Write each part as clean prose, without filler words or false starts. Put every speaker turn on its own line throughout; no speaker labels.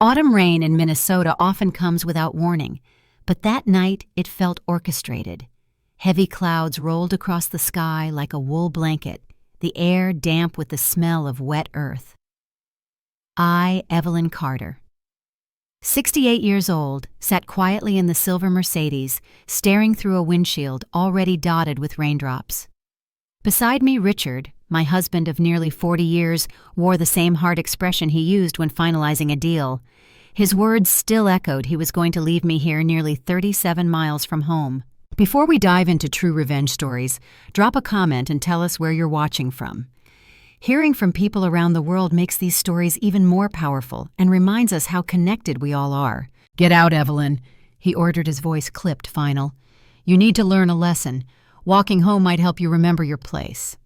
Autumn rain in Minnesota often comes without warning, but that night it felt orchestrated. Heavy clouds rolled across the sky like a wool blanket, the air damp with the smell of wet earth. I, Evelyn Carter, 68 years old, sat quietly in the silver Mercedes, staring through a windshield already dotted with raindrops. Beside me, Richard, my husband of nearly 40 years, wore the same hard expression he used when finalizing a deal. His words still echoed he was going to leave me here nearly 37 miles from home. Before we dive into true revenge stories, drop a comment and tell us where you're watching from. Hearing from people around the world makes these stories even more powerful and reminds us how connected we all are. "Get out, Evelyn," he ordered, his voice clipped final. "You need to learn a lesson. Walking home might help you remember your place."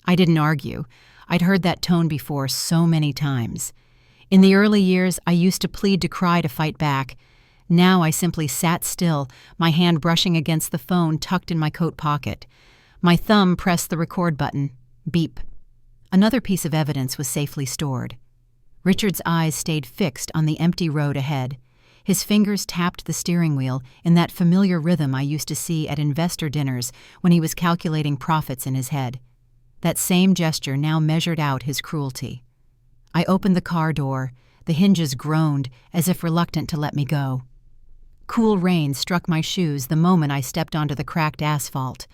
I didn't argue. I'd heard that tone before so many times. In the early years, I used to plead to cry to fight back. Now I simply sat still, my hand brushing against the phone tucked in my coat pocket. My thumb pressed the record button. Beep. Another piece of evidence was safely stored. Richard's eyes stayed fixed on the empty road ahead. His fingers tapped the steering wheel in that familiar rhythm I used to see at investor dinners when he was calculating profits in his head. That same gesture now measured out his cruelty. I opened the car door. The hinges groaned, as if reluctant to let me go. Cool rain struck my shoes the moment I stepped onto the cracked asphalt.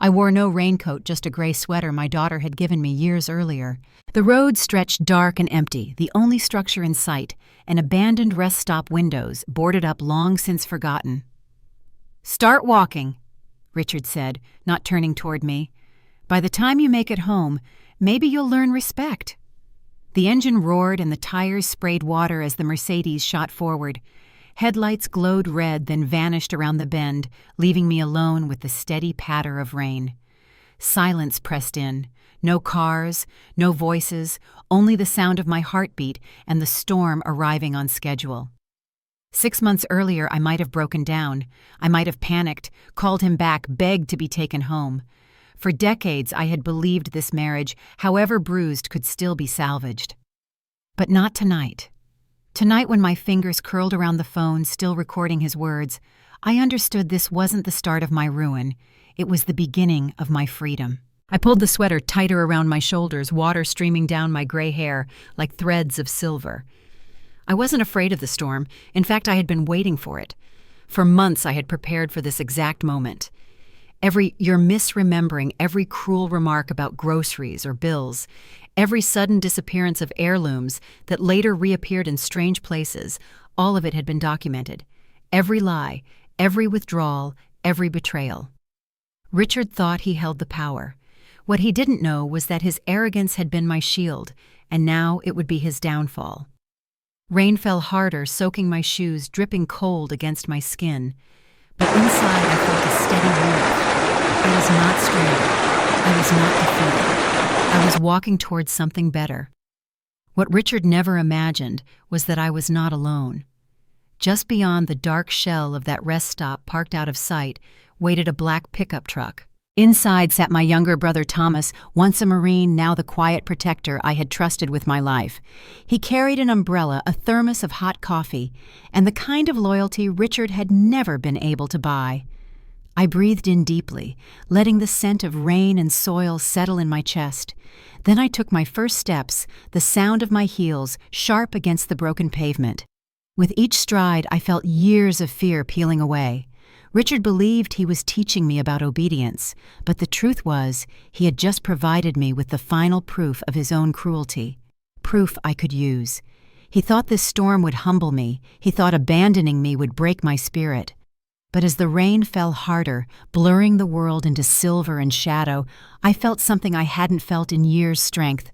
I wore no raincoat, just a gray sweater my daughter had given me years earlier. The road stretched dark and empty, the only structure in sight, an abandoned rest stop windows, boarded up long since forgotten. "Start walking," Richard said, not turning toward me. "By the time you make it home, maybe you'll learn respect." The engine roared and the tires sprayed water as the Mercedes shot forward. Headlights glowed red, then vanished around the bend, leaving me alone with the steady patter of rain. Silence pressed in. No cars, no voices, only the sound of my heartbeat and the storm arriving on schedule. 6 months earlier, I might have broken down. I might have panicked, called him back, begged to be taken home. For decades, I had believed this marriage, however bruised, could still be salvaged. But not tonight. Tonight, when my fingers curled around the phone, still recording his words, I understood this wasn't the start of my ruin. It was the beginning of my freedom. I pulled the sweater tighter around my shoulders, water streaming down my gray hair like threads of silver. I wasn't afraid of the storm. In fact, I had been waiting for it. For months, I had prepared for this exact moment. You're misremembering every cruel remark about groceries or bills, every sudden disappearance of heirlooms that later reappeared in strange places, all of it had been documented. Every lie, every withdrawal, every betrayal. Richard thought he held the power. What he didn't know was that his arrogance had been my shield, and now it would be his downfall. Rain fell harder, soaking my shoes, dripping cold against my skin. But inside I felt a steady warmth. I was not stranded. I was not defeated. I was walking towards something better. What Richard never imagined was that I was not alone. Just beyond the dark shell of that rest stop parked out of sight waited a black pickup truck. Inside sat my younger brother Thomas, once a Marine, now the quiet protector I had trusted with my life. He carried an umbrella, a thermos of hot coffee, and the kind of loyalty Richard had never been able to buy. I breathed in deeply, letting the scent of rain and soil settle in my chest. Then I took my first steps, the sound of my heels sharp against the broken pavement. With each stride, I felt years of fear peeling away. Richard believed he was teaching me about obedience, but the truth was he had just provided me with the final proof of his own cruelty. Proof I could use. He thought this storm would humble me. He thought abandoning me would break my spirit. But as the rain fell harder, blurring the world into silver and shadow, I felt something I hadn't felt in years' strength.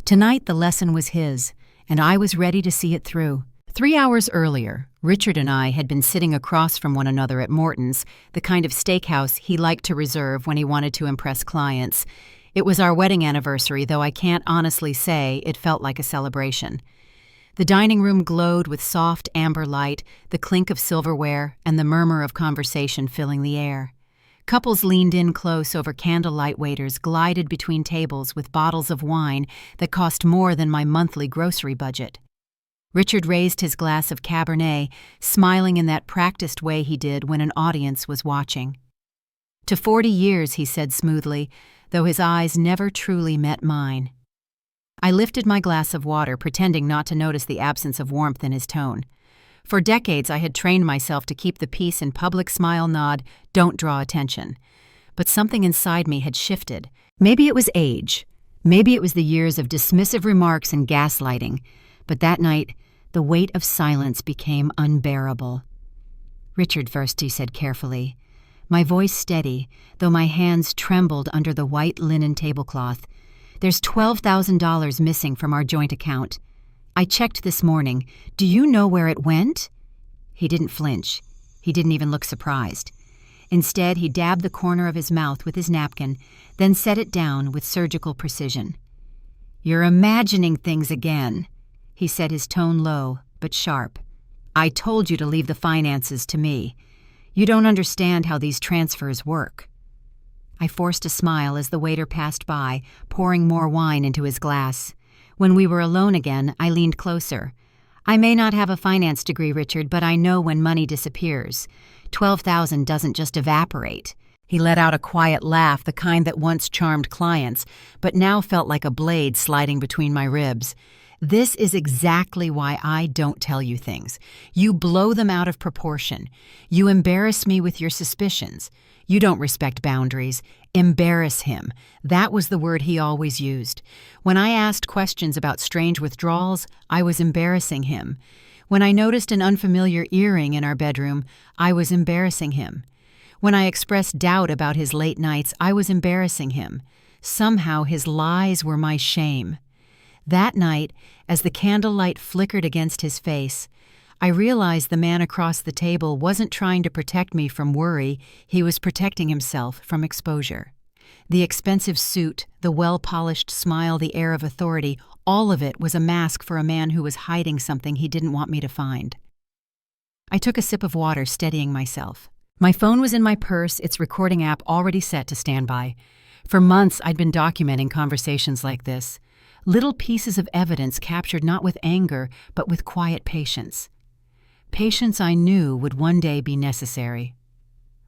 Tonight the lesson was his, and I was ready to see it through. 3 hours earlier, Richard and I had been sitting across from one another at Morton's, the kind of steakhouse he liked to reserve when he wanted to impress clients. It was our wedding anniversary, though I can't honestly say it felt like a celebration. The dining room glowed with soft amber light, the clink of silverware, and the murmur of conversation filling the air. Couples leaned in close over candlelight waiters, glided between tables with bottles of wine that cost more than my monthly grocery budget. Richard raised his glass of Cabernet, smiling in that practiced way he did when an audience was watching. "To 40 years," he said smoothly, though his eyes never truly met mine. I lifted my glass of water, pretending not to notice the absence of warmth in his tone. For decades I had trained myself to keep the peace and public smile nod, "Don't draw attention." But something inside me had shifted. Maybe it was age. Maybe it was the years of dismissive remarks and gaslighting. But that night, the weight of silence became unbearable. "Richard first," he said carefully. My voice steady, though my hands trembled under the white linen tablecloth. "There's $12,000 missing from our joint account. I checked this morning. Do you know where it went?" He didn't flinch. He didn't even look surprised. Instead, he dabbed the corner of his mouth with his napkin, then set it down with surgical precision. "You're imagining things again," he said, his tone low but sharp. "I told you to leave the finances to me. You don't understand how these transfers work." I forced a smile as the waiter passed by, pouring more wine into his glass. When we were alone again, I leaned closer. "I may not have a finance degree, Richard, but I know when money disappears. 12,000 doesn't just evaporate." He let out a quiet laugh, the kind that once charmed clients, but now felt like a blade sliding between my ribs. "This is exactly why I don't tell you things. You blow them out of proportion. You embarrass me with your suspicions. You don't respect boundaries. Embarrass him." That was the word he always used. When I asked questions about strange withdrawals, I was embarrassing him. When I noticed an unfamiliar earring in our bedroom, I was embarrassing him. When I expressed doubt about his late nights, I was embarrassing him. Somehow his lies were my shame. That night, as the candlelight flickered against his face, I realized the man across the table wasn't trying to protect me from worry, he was protecting himself from exposure. The expensive suit, the well-polished smile, the air of authority, all of it was a mask for a man who was hiding something he didn't want me to find. I took a sip of water, steadying myself. My phone was in my purse, its recording app already set to standby. For months, I'd been documenting conversations like this. Little pieces of evidence captured not with anger, but with quiet patience. Patience I knew would one day be necessary.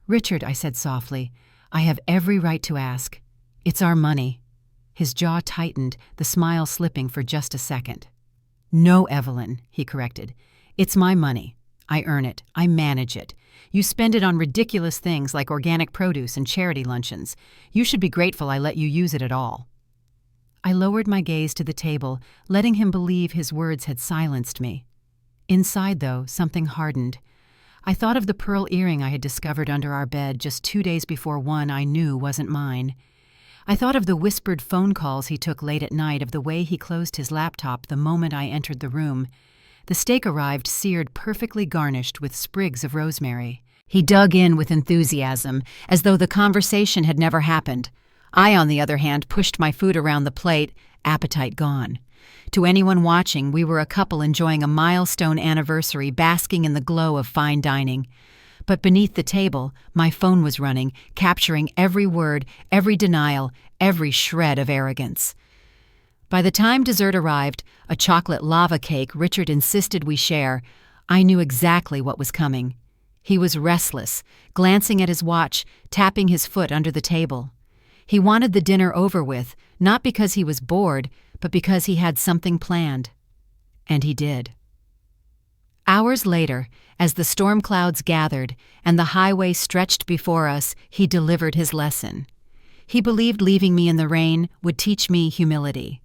"Richard," I said softly, "I have every right to ask. It's our money." His jaw tightened, the smile slipping for just a second. "No, Evelyn," he corrected. "It's my money. I earn it. I manage it. You spend it on ridiculous things like organic produce and charity luncheons. You should be grateful I let you use it at all." I lowered my gaze to the table, letting him believe his words had silenced me. Inside, though, something hardened. I thought of the pearl earring I had discovered under our bed just 2 days before one I knew wasn't mine. I thought of the whispered phone calls he took late at night, of the way he closed his laptop the moment I entered the room. The steak arrived seared, perfectly garnished with sprigs of rosemary. He dug in with enthusiasm, as though the conversation had never happened. I, on the other hand, pushed my food around the plate, appetite gone. To anyone watching, we were a couple enjoying a milestone anniversary, basking in the glow of fine dining. But beneath the table, my phone was running, capturing every word, every denial, every shred of arrogance. By the time dessert arrived, a chocolate lava cake Richard insisted we share, I knew exactly what was coming. He was restless, glancing at his watch, tapping his foot under the table. He wanted the dinner over with, not because he was bored, but because he had something planned. And he did. Hours later, as the storm clouds gathered and the highway stretched before us, he delivered his lesson. He believed leaving me in the rain would teach me humility.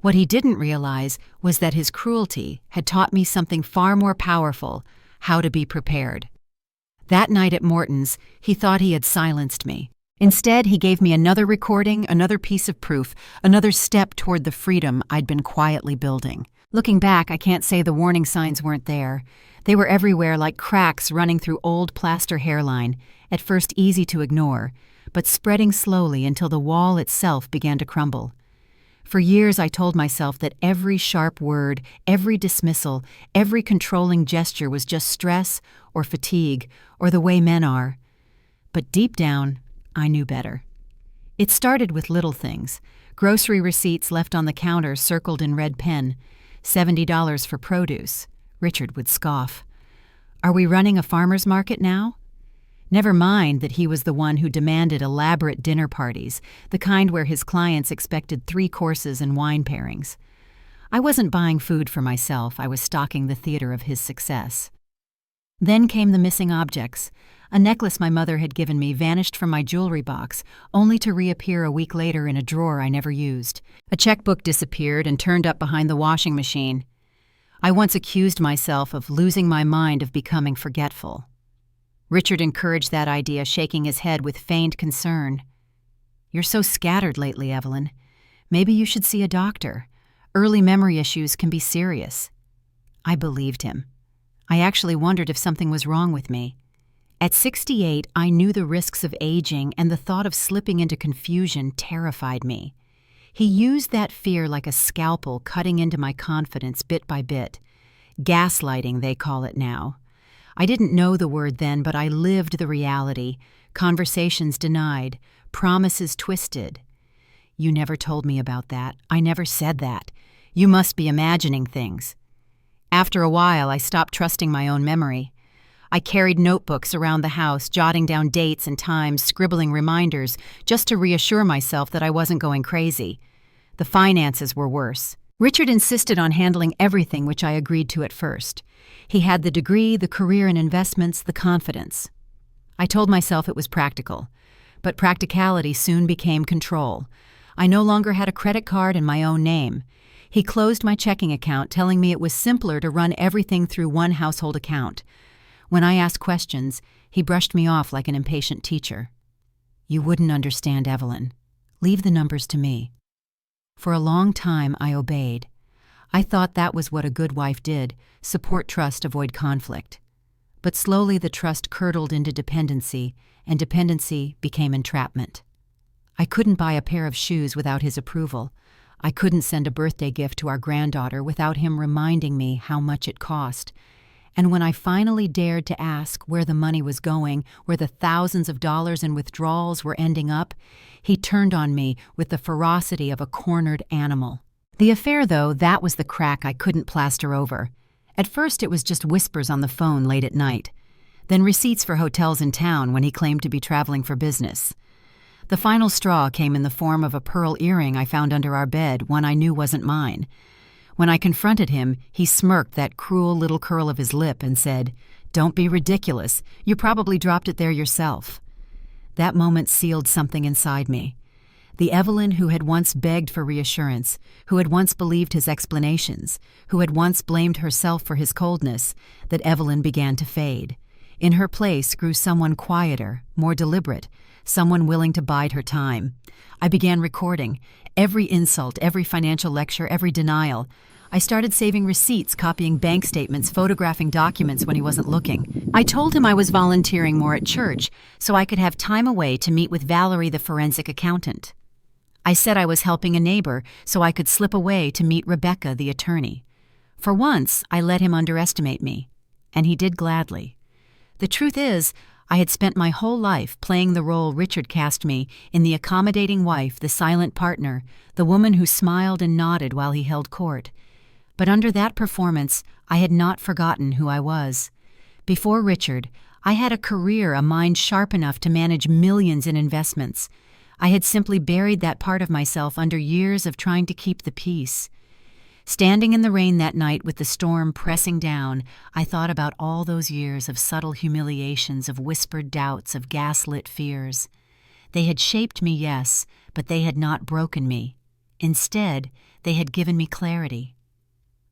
What he didn't realize was that his cruelty had taught me something far more powerful: how to be prepared. That night at Morton's, he thought he had silenced me. Instead, he gave me another recording, another piece of proof, another step toward the freedom I'd been quietly building. Looking back, I can't say the warning signs weren't there. They were everywhere, like cracks running through old plaster hairline, at first easy to ignore, but spreading slowly until the wall itself began to crumble. For years I told myself that every sharp word, every dismissal, every controlling gesture was just stress or fatigue or the way men are. But deep down, I knew better. It started with little things: grocery receipts left on the counter circled in red pen, $70 for produce. Richard would scoff. Are we running a farmer's market now? Never mind that he was the one who demanded elaborate dinner parties, the kind where his clients expected 3 courses and wine pairings. I wasn't buying food for myself, I was stocking the theater of his success. Then came the missing objects. A necklace my mother had given me vanished from my jewelry box, only to reappear a week later in a drawer I never used. A checkbook disappeared and turned up behind the washing machine. I once accused myself of losing my mind, of becoming forgetful. Richard encouraged that idea, shaking his head with feigned concern. You're so scattered lately, Evelyn. Maybe you should see a doctor. Early memory issues can be serious. I believed him. I actually wondered if something was wrong with me. At 68, I knew the risks of aging, and the thought of slipping into confusion terrified me. He used that fear like a scalpel, cutting into my confidence bit by bit. Gaslighting, they call it now. I didn't know the word then, but I lived the reality. Conversations denied, promises twisted. You never told me about that. I never said that. You must be imagining things. After a while, I stopped trusting my own memory. I carried notebooks around the house, jotting down dates and times, scribbling reminders, just to reassure myself that I wasn't going crazy. The finances were worse. Richard insisted on handling everything, which I agreed to at first. He had the degree, the career in investments, the confidence. I told myself it was practical, but practicality soon became control. I no longer had a credit card in my own name. He closed my checking account, telling me it was simpler to run everything through one household account. When I asked questions, he brushed me off like an impatient teacher. You wouldn't understand, Evelyn. Leave the numbers to me. For a long time, I obeyed. I thought that was what a good wife did, support trust, avoid conflict. But slowly the trust curdled into dependency, and dependency became entrapment. I couldn't buy a pair of shoes without his approval. I couldn't send a birthday gift to our granddaughter without him reminding me how much it cost. And when I finally dared to ask where the money was going, where the thousands of dollars in withdrawals were ending up, he turned on me with the ferocity of a cornered animal. The affair, though, that was the crack I couldn't plaster over. At first it was just whispers on the phone late at night, then receipts for hotels in town when he claimed to be traveling for business. The final straw came in the form of a pearl earring I found under our bed, one I knew wasn't mine. When I confronted him, he smirked that cruel little curl of his lip and said, "Don't be ridiculous. You probably dropped it there yourself." That moment sealed something inside me. The Evelyn who had once begged for reassurance, who had once believed his explanations, who had once blamed herself for his coldness, that Evelyn began to fade. In her place grew someone quieter, more deliberate, someone willing to bide her time. I began recording every insult, every financial lecture, every denial. I started saving receipts, copying bank statements, photographing documents when he wasn't looking. I told him I was volunteering more at church so I could have time away to meet with Valerie, the forensic accountant. I said I was helping a neighbor so I could slip away to meet Rebecca, the attorney. For once, I let him underestimate me, and he did gladly. The truth is, I had spent my whole life playing the role Richard cast me in, the accommodating wife, the silent partner, the woman who smiled and nodded while he held court. But under that performance, I had not forgotten who I was. Before Richard, I had a career, a mind sharp enough to manage millions in investments. I had simply buried that part of myself under years of trying to keep the peace. Standing in the rain that night with the storm pressing down, I thought about all those years of subtle humiliations, of whispered doubts, of gaslit fears. They had shaped me, yes, but they had not broken me. Instead, they had given me clarity.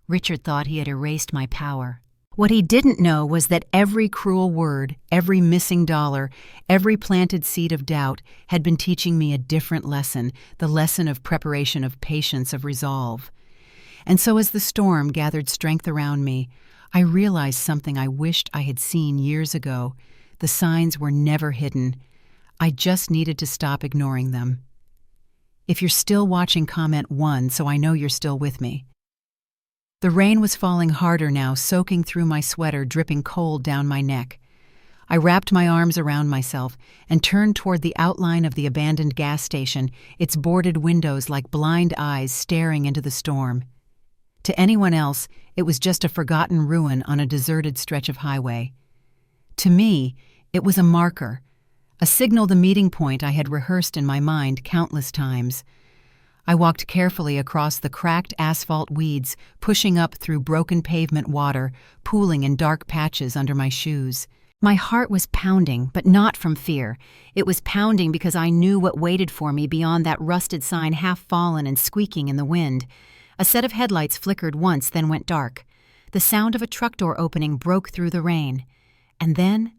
Richard thought he had erased my power. What he didn't know was that every cruel word, every missing dollar, every planted seed of doubt had been teaching me a different lesson, the lesson of preparation, of patience, of resolve. And so as the storm gathered strength around me, I realized something I wished I had seen years ago. The signs were never hidden. I just needed to stop ignoring them. If you're still watching, comment 1 so I know you're still with me. The rain was falling harder now, soaking through my sweater, dripping cold down my neck. I wrapped my arms around myself and turned toward the outline of the abandoned gas station, its boarded windows like blind eyes staring into the storm. To anyone else, it was just a forgotten ruin on a deserted stretch of highway. To me, it was a marker, a signal, the meeting point I had rehearsed in my mind countless times. I walked carefully across the cracked asphalt weeds, pushing up through broken pavement water, pooling in dark patches under my shoes. My heart was pounding, but not from fear. It was pounding because I knew what waited for me beyond that rusted sign, half fallen and squeaking in the wind. A set of headlights flickered once, then went dark. The sound of a truck door opening broke through the rain. And then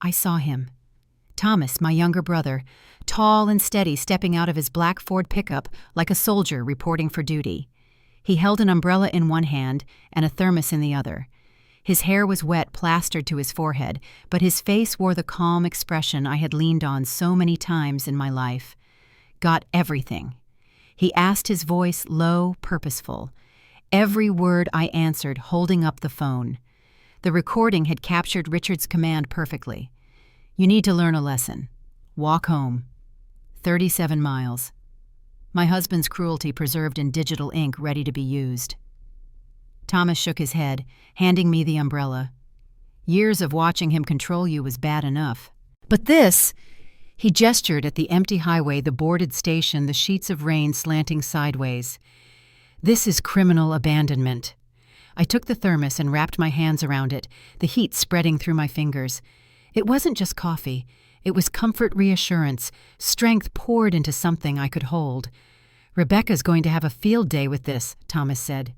I saw him. Thomas, my younger brother, tall and steady, stepping out of his black Ford pickup like a soldier reporting for duty. He held an umbrella in one hand and a thermos in the other. His hair was wet, plastered to his forehead, but his face wore the calm expression I had leaned on so many times in my life. Got everything. He asked, his voice low, purposeful. Every word I answered, holding up the phone. The recording had captured Richard's command perfectly. You need to learn a lesson. Walk home. 37 miles. My husband's cruelty preserved in digital ink, ready to be used. Thomas shook his head, handing me the umbrella. Years of watching him control you was bad enough. But this... He gestured at the empty highway, the boarded station, the sheets of rain slanting sideways. This is criminal abandonment. I took the thermos and wrapped my hands around it, the heat spreading through my fingers. It wasn't just coffee. It was comfort, reassurance, strength poured into something I could hold. Rebecca's going to have a field day with this, Thomas said.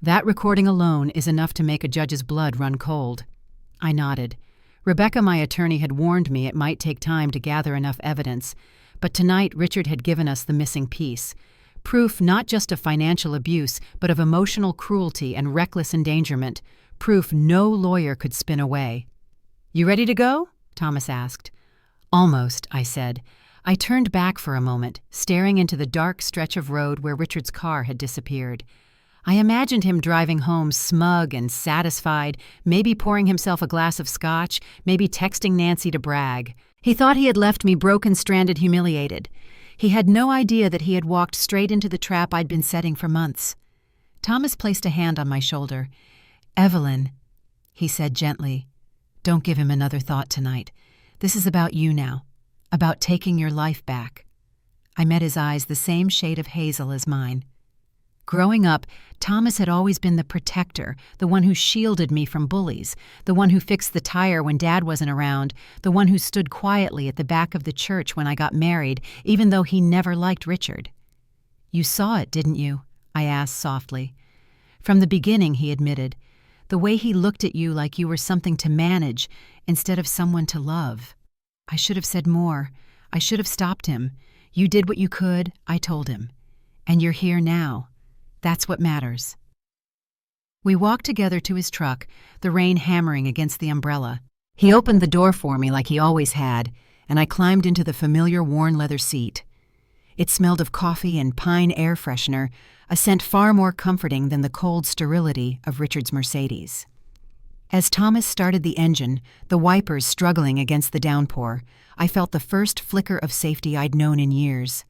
That recording alone is enough to make a judge's blood run cold. I nodded. Rebecca, my attorney, had warned me it might take time to gather enough evidence, but tonight Richard had given us the missing piece. Proof not just of financial abuse, but of emotional cruelty and reckless endangerment. Proof no lawyer could spin away. You ready to go? Thomas asked. Almost, I said. I turned back for a moment, staring into the dark stretch of road where Richard's car had disappeared. I imagined him driving home smug and satisfied, maybe pouring himself a glass of scotch, maybe texting Nancy to brag. He thought he had left me broken, stranded, humiliated. He had no idea that he had walked straight into the trap I'd been setting for months. Thomas placed a hand on my shoulder. Evelyn, he said gently, don't give him another thought tonight. This is about you now, about taking your life back. I met his eyes, the same shade of hazel as mine. Growing up, Thomas had always been the protector, the one who shielded me from bullies, the one who fixed the tire when Dad wasn't around, the one who stood quietly at the back of the church when I got married, even though he never liked Richard. You saw it, didn't you? I asked softly. From the beginning, he admitted. The way he looked at you like you were something to manage instead of someone to love. I should have said more. I should have stopped him. You did what you could, I told him. And you're here now. That's what matters. We walked together to his truck, the rain hammering against the umbrella. He opened the door for me like he always had, and I climbed into the familiar worn leather seat. It smelled of coffee and pine air freshener, a scent far more comforting than the cold sterility of Richard's Mercedes. As Thomas started the engine, the wipers struggling against the downpour, I felt the first flicker of safety I'd known in years.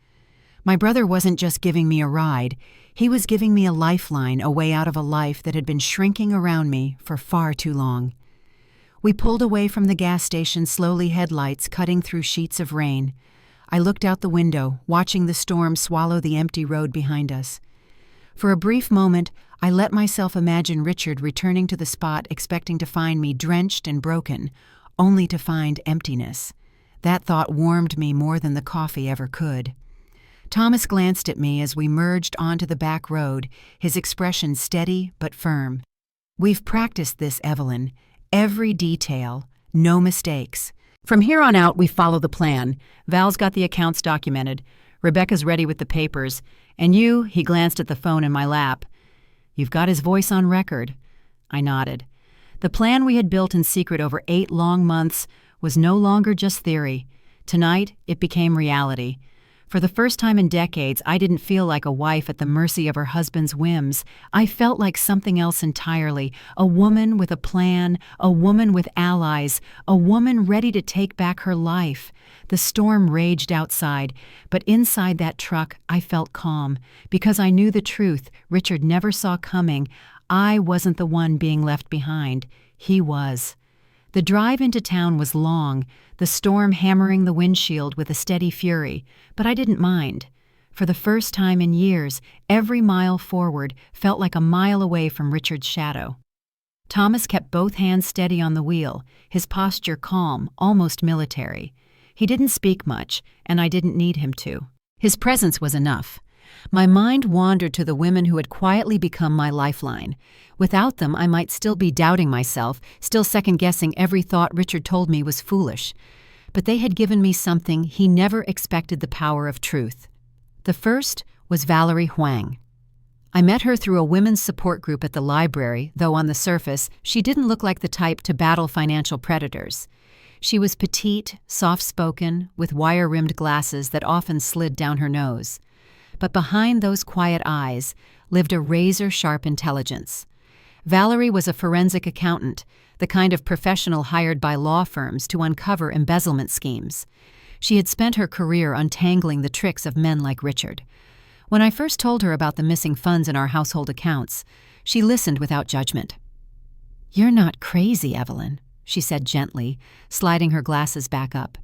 My brother wasn't just giving me a ride, he was giving me a lifeline, a way out of a life that had been shrinking around me for far too long. We pulled away from the gas station, slowly, headlights cutting through sheets of rain. I looked out the window, watching the storm swallow the empty road behind us. For a brief moment, I let myself imagine Richard returning to the spot, expecting to find me drenched and broken, only to find emptiness. That thought warmed me more than the coffee ever could. Thomas glanced at me as we merged onto the back road, his expression steady but firm. We've practiced this, Evelyn. Every detail, no mistakes. From here on out, we follow the plan. Val's got the accounts documented. Rebecca's ready with the papers. And you, he glanced at the phone in my lap. You've got his voice on record. I nodded. The plan we had built in secret over 8 long months was no longer just theory. Tonight, it became reality. For the first time in decades, I didn't feel like a wife at the mercy of her husband's whims. I felt like something else entirely, a woman with a plan, a woman with allies, a woman ready to take back her life. The storm raged outside, but inside that truck I felt calm, because I knew the truth Richard never saw coming. I wasn't the one being left behind. He was. The drive into town was long, the storm hammering the windshield with a steady fury, but I didn't mind. For the first time in years, every mile forward felt like a mile away from Richard's shadow. Thomas kept both hands steady on the wheel, his posture calm, almost military. He didn't speak much, and I didn't need him to. His presence was enough. My mind wandered to the women who had quietly become my lifeline. Without them, I might still be doubting myself, still second-guessing every thought Richard told me was foolish. But they had given me something he never expected: the power of truth. The first was Valerie Huang. I met her through a women's support group at the library, though on the surface, she didn't look like the type to battle financial predators. She was petite, soft-spoken, with wire-rimmed glasses that often slid down her nose. But behind those quiet eyes lived a razor-sharp intelligence. Valerie was a forensic accountant, the kind of professional hired by law firms to uncover embezzlement schemes. She had spent her career untangling the tricks of men like Richard. When I first told her about the missing funds in our household accounts, she listened without judgment. "You're not crazy, Evelyn," she said gently, sliding her glasses back up.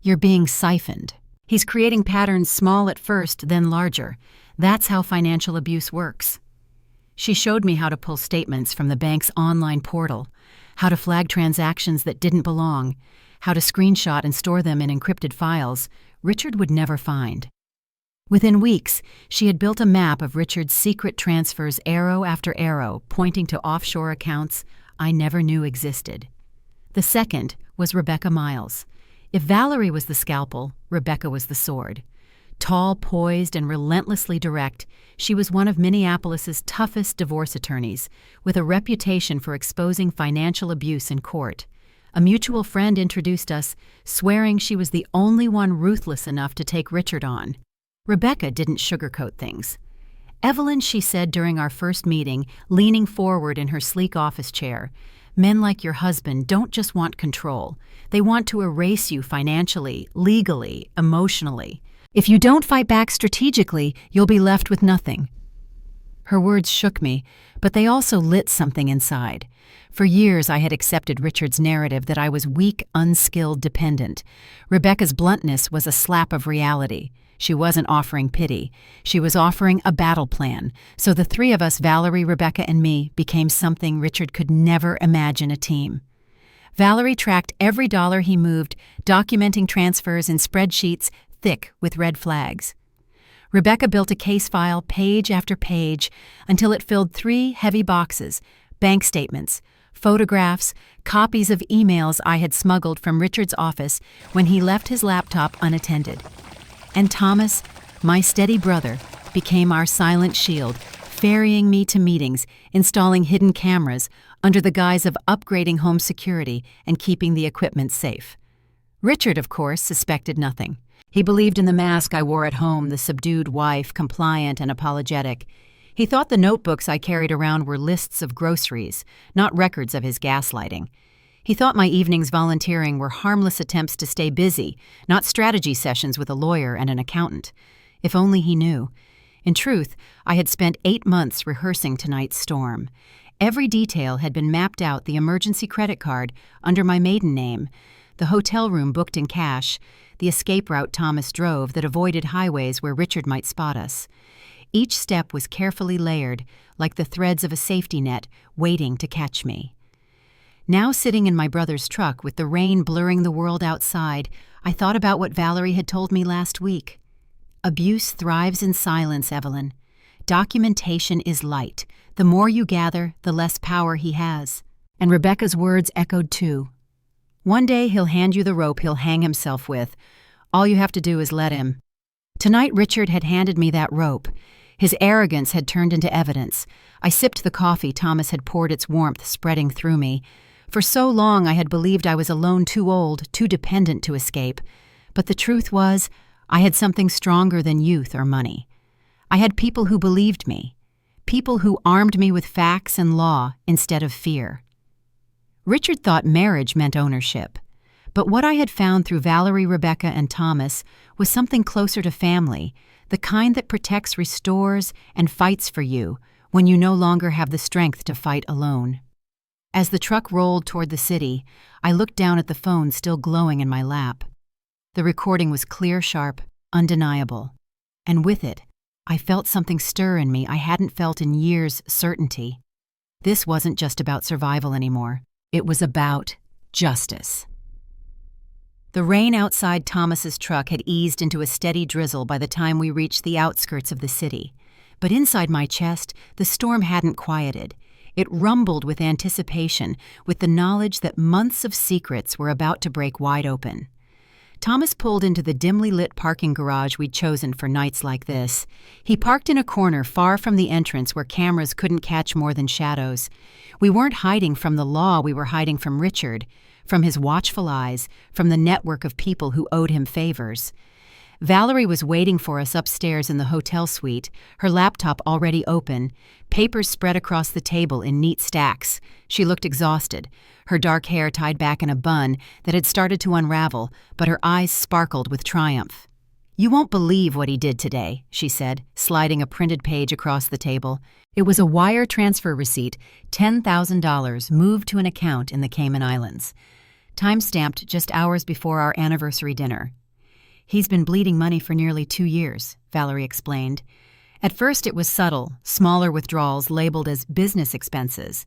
"You're being siphoned. He's creating patterns small at first, then larger. That's how financial abuse works." She showed me how to pull statements from the bank's online portal, how to flag transactions that didn't belong, how to screenshot and store them in encrypted files Richard would never find. Within weeks, she had built a map of Richard's secret transfers, arrow after arrow, pointing to offshore accounts I never knew existed. The second was Rebecca Miles. If Valerie was the scalpel, Rebecca was the sword. Tall, poised, and relentlessly direct, she was one of Minneapolis's toughest divorce attorneys, with a reputation for exposing financial abuse in court. A mutual friend introduced us, swearing she was the only one ruthless enough to take Richard on. Rebecca didn't sugarcoat things. "Evelyn," she said during our first meeting, leaning forward in her sleek office chair, "men like your husband don't just want control. They want to erase you financially, legally, emotionally. If you don't fight back strategically, you'll be left with nothing." Her words shook me, but they also lit something inside. For years I had accepted Richard's narrative that I was weak, unskilled, dependent. Rebecca's bluntness was a slap of reality. She wasn't offering pity. She was offering a battle plan. So the three of us, Valerie, Rebecca, and me, became something Richard could never imagine: a team. Valerie tracked every dollar he moved, documenting transfers in spreadsheets thick with red flags. Rebecca built a case file page after page until it filled 3 heavy boxes: bank statements, photographs, copies of emails I had smuggled from Richard's office when he left his laptop unattended. And Thomas, my steady brother, became our silent shield, ferrying me to meetings, installing hidden cameras under the guise of upgrading home security and keeping the equipment safe. Richard, of course, suspected nothing. He believed in the mask I wore at home, the subdued wife, compliant and apologetic. He thought the notebooks I carried around were lists of groceries, not records of his gaslighting. He thought my evenings volunteering were harmless attempts to stay busy, not strategy sessions with a lawyer and an accountant. If only he knew. In truth, I had spent 8 months rehearsing tonight's storm. Every detail had been mapped out: the emergency credit card under my maiden name, the hotel room booked in cash, the escape route Thomas drove that avoided highways where Richard might spot us. Each step was carefully layered, like the threads of a safety net, waiting to catch me. Now sitting in my brother's truck with the rain blurring the world outside, I thought about what Valerie had told me last week. Abuse thrives in silence, Evelyn. Documentation is light. The more you gather, the less power he has. And Rebecca's words echoed too. One day he'll hand you the rope he'll hang himself with. All you have to do is let him. Tonight Richard had handed me that rope. His arrogance had turned into evidence. I sipped the coffee Thomas had poured, its warmth spreading through me. For so long I had believed I was alone, too old, too dependent to escape. But the truth was, I had something stronger than youth or money. I had people who believed me, people who armed me with facts and law instead of fear. Richard thought marriage meant ownership, but what I had found through Valerie, Rebecca, and Thomas was something closer to family, the kind that protects, restores, and fights for you when you no longer have the strength to fight alone. As the truck rolled toward the city, I looked down at the phone still glowing in my lap. The recording was clear, sharp, undeniable. And with it, I felt something stir in me I hadn't felt in years, certainty. This wasn't just about survival anymore. It was about justice. The rain outside Thomas's truck had eased into a steady drizzle by the time we reached the outskirts of the city. But inside my chest, the storm hadn't quieted. It rumbled with anticipation, with the knowledge that months of secrets were about to break wide open. Thomas pulled into the dimly lit parking garage we'd chosen for nights like this. He parked in a corner far from the entrance where cameras couldn't catch more than shadows. We weren't hiding from the law, we were hiding from Richard, from his watchful eyes, from the network of people who owed him favors. Valerie was waiting for us upstairs in the hotel suite, her laptop already open, papers spread across the table in neat stacks. She looked exhausted, her dark hair tied back in a bun that had started to unravel, but her eyes sparkled with triumph. "You won't believe what he did today," she said, sliding a printed page across the table. It was a wire transfer receipt, $10,000 moved to an account in the Cayman Islands. Time-stamped just hours before our anniversary dinner. "He's been bleeding money for nearly 2 years, Valerie explained. At first it was subtle, smaller withdrawals labeled as business expenses.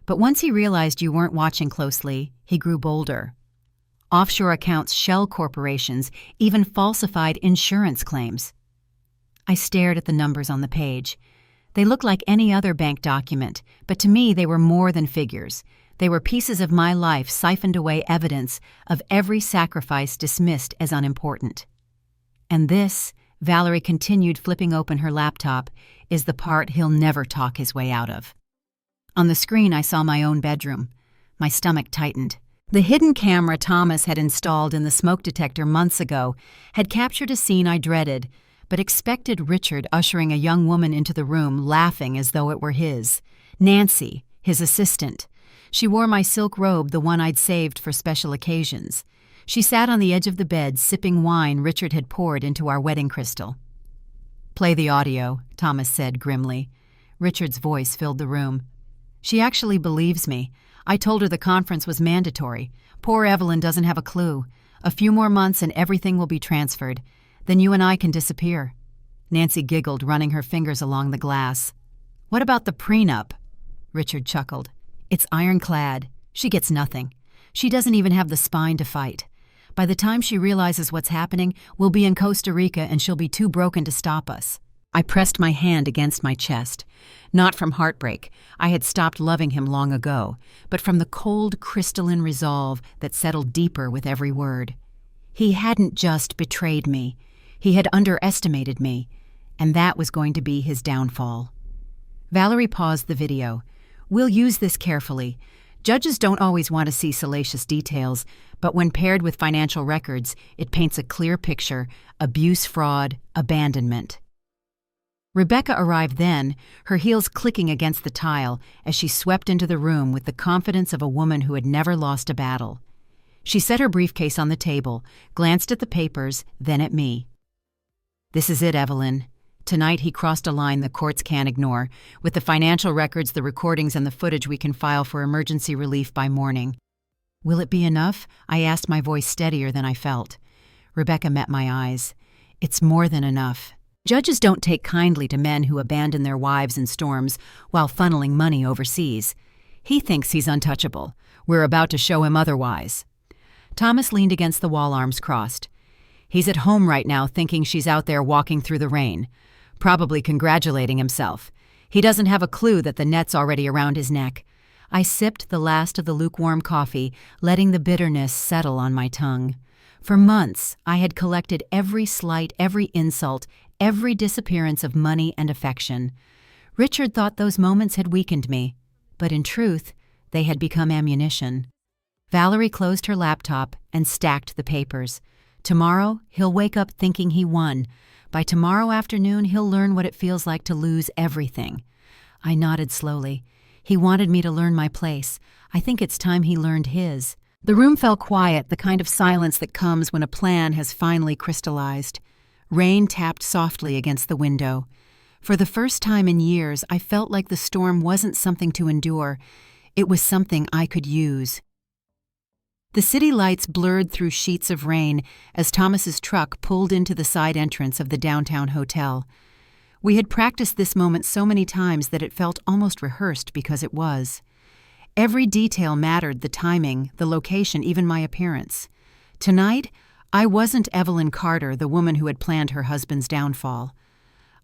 But once he realized you weren't watching closely, he grew bolder. Offshore accounts, shell corporations, even falsified insurance claims." I stared at the numbers on the page. They looked like any other bank document, but to me they were more than figures. They were pieces of my life siphoned away, evidence of every sacrifice dismissed as unimportant. And this, Valerie continued, flipping open her laptop, is the part he'll never talk his way out of. On the screen I saw my own bedroom. My stomach tightened. The hidden camera Thomas had installed in the smoke detector months ago had captured a scene I dreaded, but expected Richard ushering a young woman into the room, laughing as though it were his. Nancy, his assistant. She wore my silk robe, the one I'd saved for special occasions. She sat on the edge of the bed, sipping wine Richard had poured into our wedding crystal. "Play the audio," Thomas said grimly. Richard's voice filled the room. "She actually believes me. I told her the conference was mandatory. Poor Evelyn doesn't have a clue. A few more months and everything will be transferred. Then you and I can disappear." Nancy giggled, running her fingers along the glass. "What about the prenup?" Richard chuckled. "It's ironclad. She gets nothing. She doesn't even have the spine to fight. By the time she realizes what's happening, we'll be in Costa Rica and she'll be too broken to stop us." I pressed my hand against my chest. Not from heartbreak. I had stopped loving him long ago, but from the cold, crystalline resolve that settled deeper with every word. He hadn't just betrayed me. He had underestimated me, and that was going to be his downfall. Valerie paused the video. "We'll use this carefully. Judges don't always want to see salacious details, but when paired with financial records, it paints a clear picture: abuse, fraud, abandonment." Rebecca arrived then, her heels clicking against the tile as she swept into the room with the confidence of a woman who had never lost a battle. She set her briefcase on the table, glanced at the papers, then at me. "This is it, Evelyn. Tonight he crossed a line the courts can't ignore, with the financial records, the recordings, and the footage we can file for emergency relief by morning." "Will it be enough?" I asked, my voice steadier than I felt. Rebecca met my eyes. "It's more than enough. Judges don't take kindly to men who abandon their wives in storms while funneling money overseas. He thinks he's untouchable. We're about to show him otherwise." Thomas leaned against the wall, arms crossed. "He's at home right now thinking she's out there walking through the rain. Probably congratulating himself. He doesn't have a clue that the net's already around his neck." I sipped the last of the lukewarm coffee, letting the bitterness settle on my tongue. For months, I had collected every slight, every insult, every disappearance of money and affection. Richard thought those moments had weakened me, but in truth, they had become ammunition. Valerie closed her laptop and stacked the papers. Tomorrow, he'll wake up thinking he won. By tomorrow afternoon, he'll learn what it feels like to lose everything. I nodded slowly. He wanted me to learn my place. I think it's time he learned his. The room fell quiet, the kind of silence that comes when a plan has finally crystallized. Rain tapped softly against the window. For the first time in years, I felt like the storm wasn't something to endure. It was something I could use. The city lights blurred through sheets of rain as Thomas's truck pulled into the side entrance of the downtown hotel. We had practiced this moment so many times that it felt almost rehearsed because it was. Every detail mattered, the timing, the location, even my appearance. Tonight, I wasn't Evelyn Carter, the woman who had planned her husband's downfall.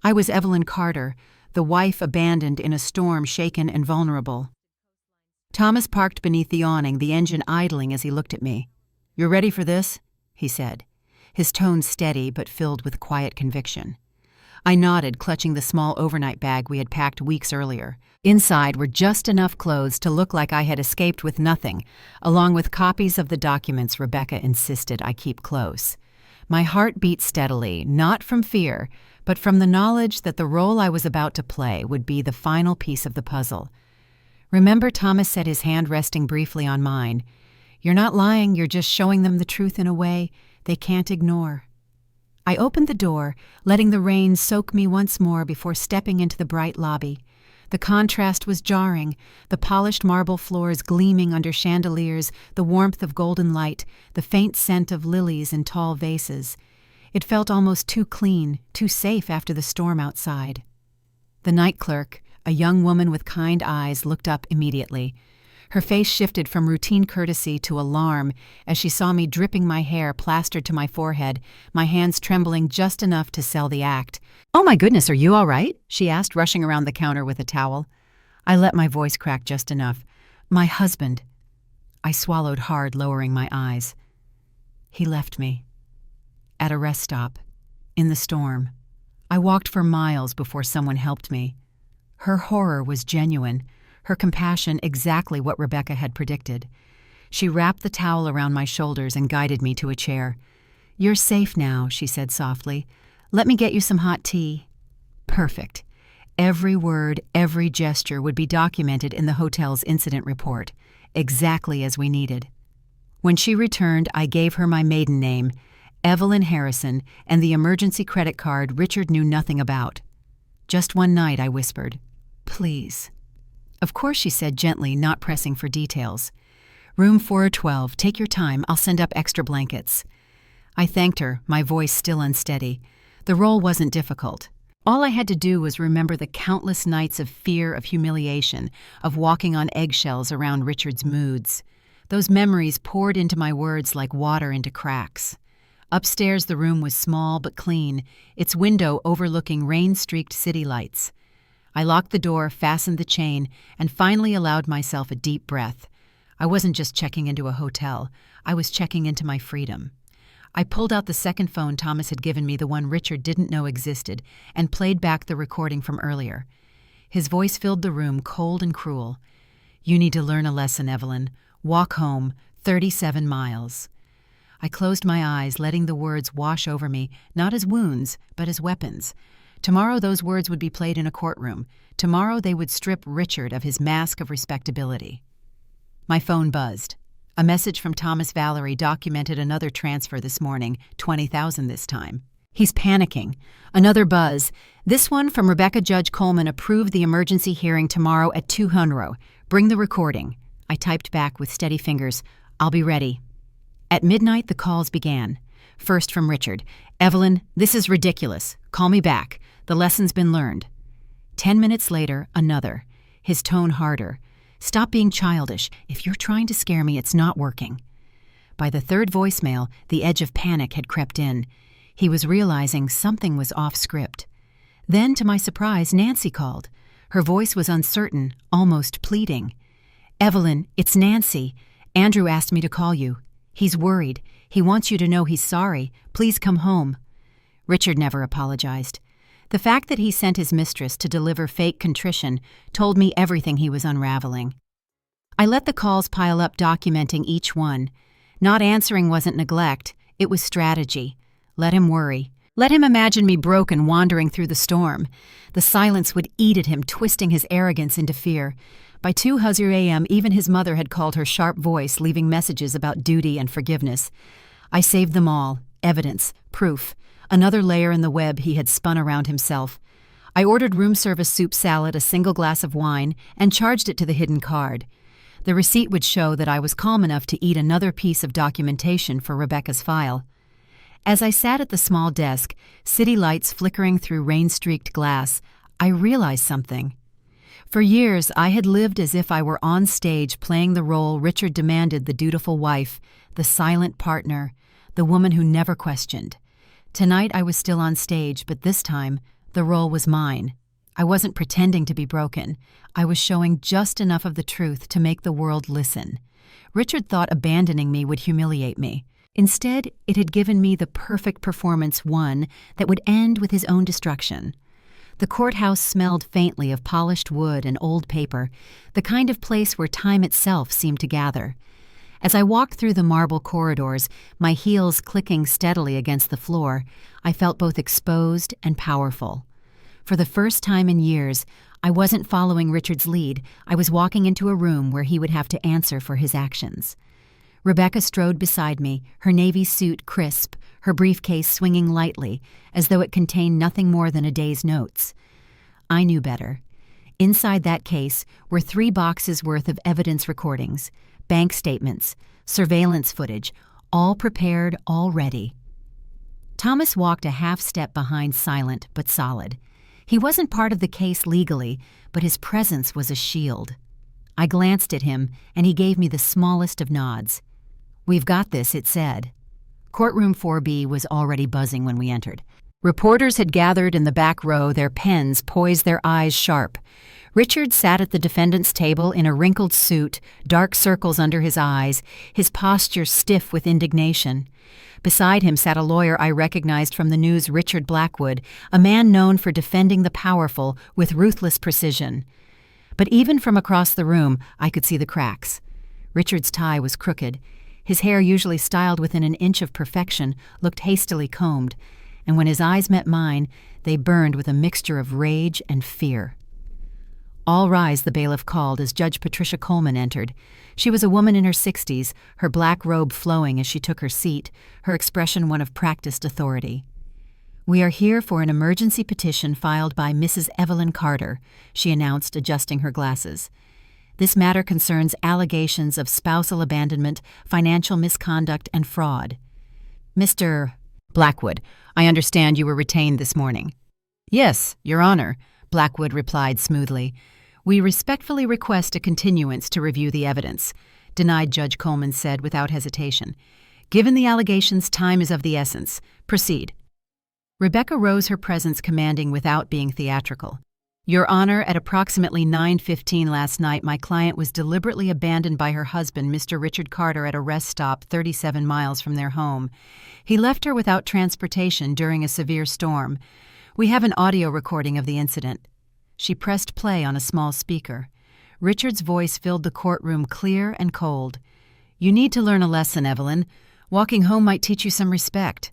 I was Evelyn Carter, the wife abandoned in a storm, shaken and vulnerable. Thomas parked beneath the awning, the engine idling as he looked at me. "You're ready for this?" he said, his tone steady but filled with quiet conviction. I nodded, clutching the small overnight bag we had packed weeks earlier. Inside were just enough clothes to look like I had escaped with nothing, along with copies of the documents Rebecca insisted I keep close. My heart beat steadily, not from fear, but from the knowledge that the role I was about to play would be the final piece of the puzzle. "Remember," Thomas said, his hand resting briefly on mine. "You're not lying, you're just showing them the truth in a way they can't ignore." I opened the door, letting the rain soak me once more before stepping into the bright lobby. The contrast was jarring, the polished marble floors gleaming under chandeliers, the warmth of golden light, the faint scent of lilies in tall vases. It felt almost too clean, too safe after the storm outside. The night clerk, a young woman with kind eyes, looked up immediately. Her face shifted from routine courtesy to alarm as she saw me dripping my hair plastered to my forehead, my hands trembling just enough to sell the act. "Oh my goodness, are you all right?" she asked, rushing around the counter with a towel. I let my voice crack just enough. "My husband." I swallowed hard, lowering my eyes. "He left me. At a rest stop. In the storm. I walked for miles before someone helped me." Her horror was genuine, her compassion exactly what Rebecca had predicted. She wrapped the towel around my shoulders and guided me to a chair. "You're safe now," she said softly. "Let me get you some hot tea." Perfect. Every word, every gesture would be documented in the hotel's incident report, exactly as we needed. When she returned, I gave her my maiden name, Evelyn Harrison, and the emergency credit card Richard knew nothing about. "Just one night," I whispered. "Please." "Of course," she said gently, not pressing for details. "Room 412, take your time, I'll send up extra blankets." I thanked her, my voice still unsteady. The role wasn't difficult. All I had to do was remember the countless nights of fear, of humiliation, of walking on eggshells around Richard's moods. Those memories poured into my words like water into cracks. Upstairs the room was small but clean, its window overlooking rain-streaked city lights. I locked the door, fastened the chain, and finally allowed myself a deep breath. I wasn't just checking into a hotel, I was checking into my freedom. I pulled out the second phone Thomas had given me, the one Richard didn't know existed, and played back the recording from earlier. His voice filled the room, cold and cruel. "You need to learn a lesson, Evelyn. Walk home, 37 miles. I closed my eyes, letting the words wash over me, not as wounds, but as weapons. Tomorrow those words would be played in a courtroom. Tomorrow they would strip Richard of his mask of respectability. My phone buzzed. A message from Thomas Valerie documented another transfer this morning, $20,000 this time. He's panicking. Another buzz. This one from Rebecca Judge Coleman approved the emergency hearing tomorrow at 2:00. Bring the recording. I typed back with steady fingers. I'll be ready. At midnight, the calls began. First from Richard. "Evelyn, this is ridiculous. Call me back. The lesson's been learned." 10 minutes later, another. His tone harder. "Stop being childish. If you're trying to scare me, it's not working." By the third voicemail, the edge of panic had crept in. He was realizing something was off script. Then, to my surprise, Nancy called. Her voice was uncertain, almost pleading. "Evelyn, it's Nancy. Andrew asked me to call you. He's worried. He wants you to know he's sorry. Please come home." Richard never apologized. The fact that he sent his mistress to deliver fake contrition told me everything he was unraveling. I let the calls pile up, documenting each one. Not answering wasn't neglect. It was strategy. Let him worry. Let him imagine me broken wandering through the storm. The silence would eat at him, twisting his arrogance into fear. By 2:00 a.m., even his mother had called her sharp voice, leaving messages about duty and forgiveness. I saved them all. Evidence. Proof. Another layer in the web he had spun around himself. I ordered room service soup salad, a single glass of wine, and charged it to the hidden card. The receipt would show that I was calm enough to eat another piece of documentation for Rebecca's file. As I sat at the small desk, city lights flickering through rain-streaked glass, I realized something. For years, I had lived as if I were on stage playing the role Richard demanded: the dutiful wife, the silent partner, the woman who never questioned. Tonight I was still on stage, but this time, the role was mine. I wasn't pretending to be broken. I was showing just enough of the truth to make the world listen. Richard thought abandoning me would humiliate me. Instead, it had given me the perfect performance, one that would end with his own destruction. The courthouse smelled faintly of polished wood and old paper, the kind of place where time itself seemed to gather. As I walked through the marble corridors, my heels clicking steadily against the floor, I felt both exposed and powerful. For the first time in years, I wasn't following Richard's lead. I was walking into a room where he would have to answer for his actions. Rebecca strode beside me, her navy suit crisp, her briefcase swinging lightly, as though it contained nothing more than a day's notes. I knew better. Inside that case were 3 boxes worth of evidence recordings, bank statements, surveillance footage, all prepared, all ready. Thomas walked a half step behind, silent but solid. He wasn't part of the case legally, but his presence was a shield. I glanced at him, and he gave me the smallest of nods. "We've got this," it said. Courtroom 4B was already buzzing when we entered. Reporters had gathered in the back row, their pens poised, their eyes sharp. Richard sat at the defendant's table in a wrinkled suit, dark circles under his eyes, his posture stiff with indignation. Beside him sat a lawyer I recognized from the news, Richard Blackwood, a man known for defending the powerful with ruthless precision. But even from across the room, I could see the cracks. Richard's tie was crooked. His hair, usually styled within an inch of perfection, looked hastily combed, and when his eyes met mine, they burned with a mixture of rage and fear. "All rise," the bailiff called as Judge Patricia Coleman entered. She was a woman in her 60s, her black robe flowing as she took her seat, her expression one of practiced authority. "We are here for an emergency petition filed by Mrs. Evelyn Carter," she announced, adjusting her glasses. "This matter concerns allegations of spousal abandonment, financial misconduct, and fraud. Mr. Blackwood, I understand you were retained this morning." "Yes, Your Honor," Blackwood replied smoothly. "We respectfully request a continuance to review the evidence," denied Judge Coleman said without hesitation. "Given the allegations, time is of the essence. Proceed." Rebecca rose, her presence commanding without being theatrical. "Your Honor, at approximately 9:15 last night, my client was deliberately abandoned by her husband, Mr. Richard Carter, at a rest stop 37 miles from their home. He left her without transportation during a severe storm. We have an audio recording of the incident." She pressed play on a small speaker. Richard's voice filled the courtroom, clear and cold. "You need to learn a lesson, Evelyn. Walking home might teach you some respect."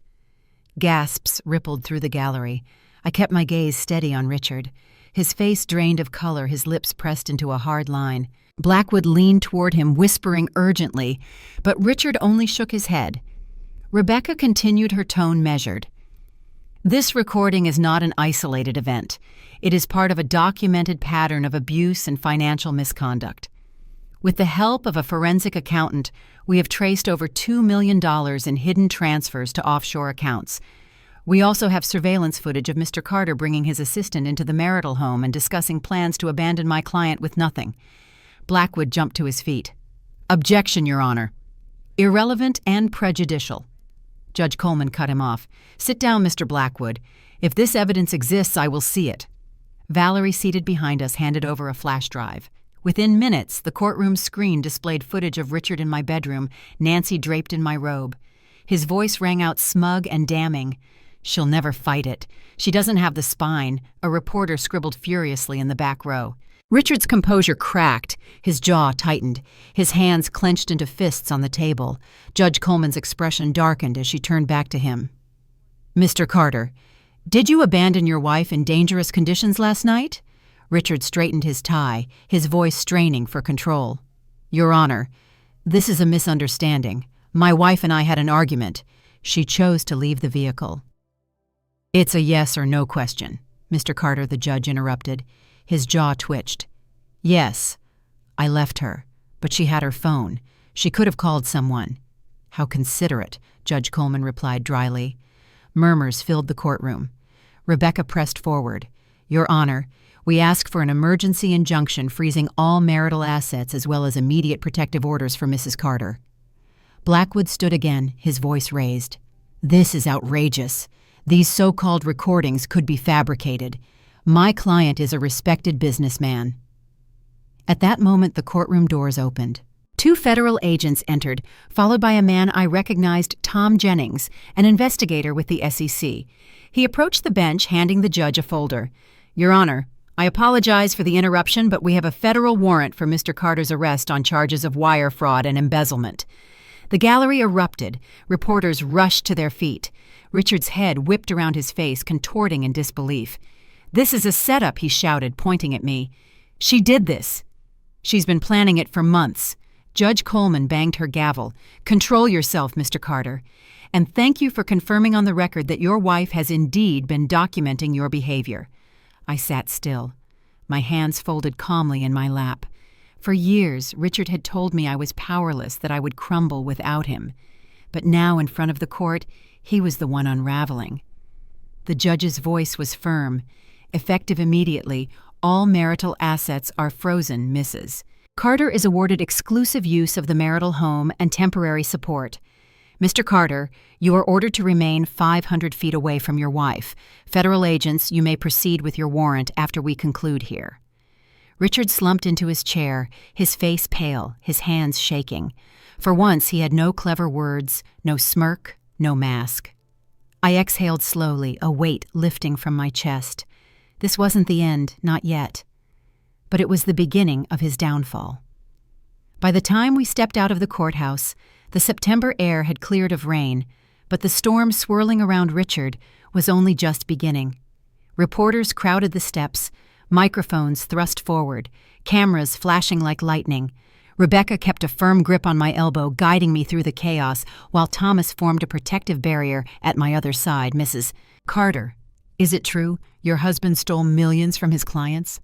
Gasps rippled through the gallery. I kept my gaze steady on Richard. His face drained of color, his lips pressed into a hard line. Blackwood leaned toward him, whispering urgently, but Richard only shook his head. Rebecca continued, her tone measured. "This recording is not an isolated event. It is part of a documented pattern of abuse and financial misconduct. With the help of a forensic accountant, we have traced over $2 million in hidden transfers to offshore accounts. We also have surveillance footage of Mr. Carter bringing his assistant into the marital home and discussing plans to abandon my client with nothing." Blackwood jumped to his feet. "Objection, Your Honor. Irrelevant and prejudicial." Judge Coleman cut him off. "Sit down, Mr. Blackwood. If this evidence exists, I will see it." Valerie, seated behind us, handed over a flash drive. Within minutes, the courtroom screen displayed footage of Richard in my bedroom, Nancy draped in my robe. His voice rang out smug and damning. "She'll never fight it. She doesn't have the spine," a reporter scribbled furiously in the back row. Richard's composure cracked, his jaw tightened, his hands clenched into fists on the table. Judge Coleman's expression darkened as she turned back to him. "Mr. Carter, did you abandon your wife in dangerous conditions last night?" Richard straightened his tie, his voice straining for control. "Your Honor, this is a misunderstanding. My wife and I had an argument. She chose to leave the vehicle." "It's a yes or no question," Mr. Carter, the judge, interrupted. His jaw twitched. "Yes, I left her, but she had her phone. She could have called someone." "How considerate," Judge Coleman replied dryly. Murmurs filled the courtroom. Rebecca pressed forward. "Your Honor, we ask for an emergency injunction freezing all marital assets as well as immediate protective orders for Mrs. Carter." Blackwood stood again, his voice raised. "This is outrageous. These so-called recordings could be fabricated. My client is a respected businessman." At that moment, the courtroom doors opened. 2 federal agents entered, followed by a man I recognized, Tom Jennings, an investigator with the SEC. He approached the bench, handing the judge a folder. "Your Honor, I apologize for the interruption, but we have a federal warrant for Mr. Carter's arrest on charges of wire fraud and embezzlement." The gallery erupted. Reporters rushed to their feet. Richard's head whipped around his face, contorting in disbelief. "This is a setup," he shouted, pointing at me. "She did this. She's been planning it for months." Judge Coleman banged her gavel. "Control yourself, Mr. Carter. And thank you for confirming on the record that your wife has indeed been documenting your behavior." I sat still, my hands folded calmly in my lap. For years, Richard had told me I was powerless, that I would crumble without him. But now, in front of the court, he was the one unraveling. The judge's voice was firm. "Effective immediately, all marital assets are frozen, Mrs. Carter is awarded exclusive use of the marital home and temporary support. Mr. Carter, you are ordered to remain 500 feet away from your wife. Federal agents, you may proceed with your warrant after we conclude here." Richard slumped into his chair, his face pale, his hands shaking. For once, he had no clever words, no smirk, no mask. I exhaled slowly, a weight lifting from my chest. This wasn't the end, not yet. But it was the beginning of his downfall. By the time we stepped out of the courthouse, the September air had cleared of rain, but the storm swirling around Richard was only just beginning. Reporters crowded the steps, microphones thrust forward, cameras flashing like lightning. Rebecca kept a firm grip on my elbow, guiding me through the chaos, while Thomas formed a protective barrier at my other side. "Mrs. Carter, is it true your husband stole millions from his clients?"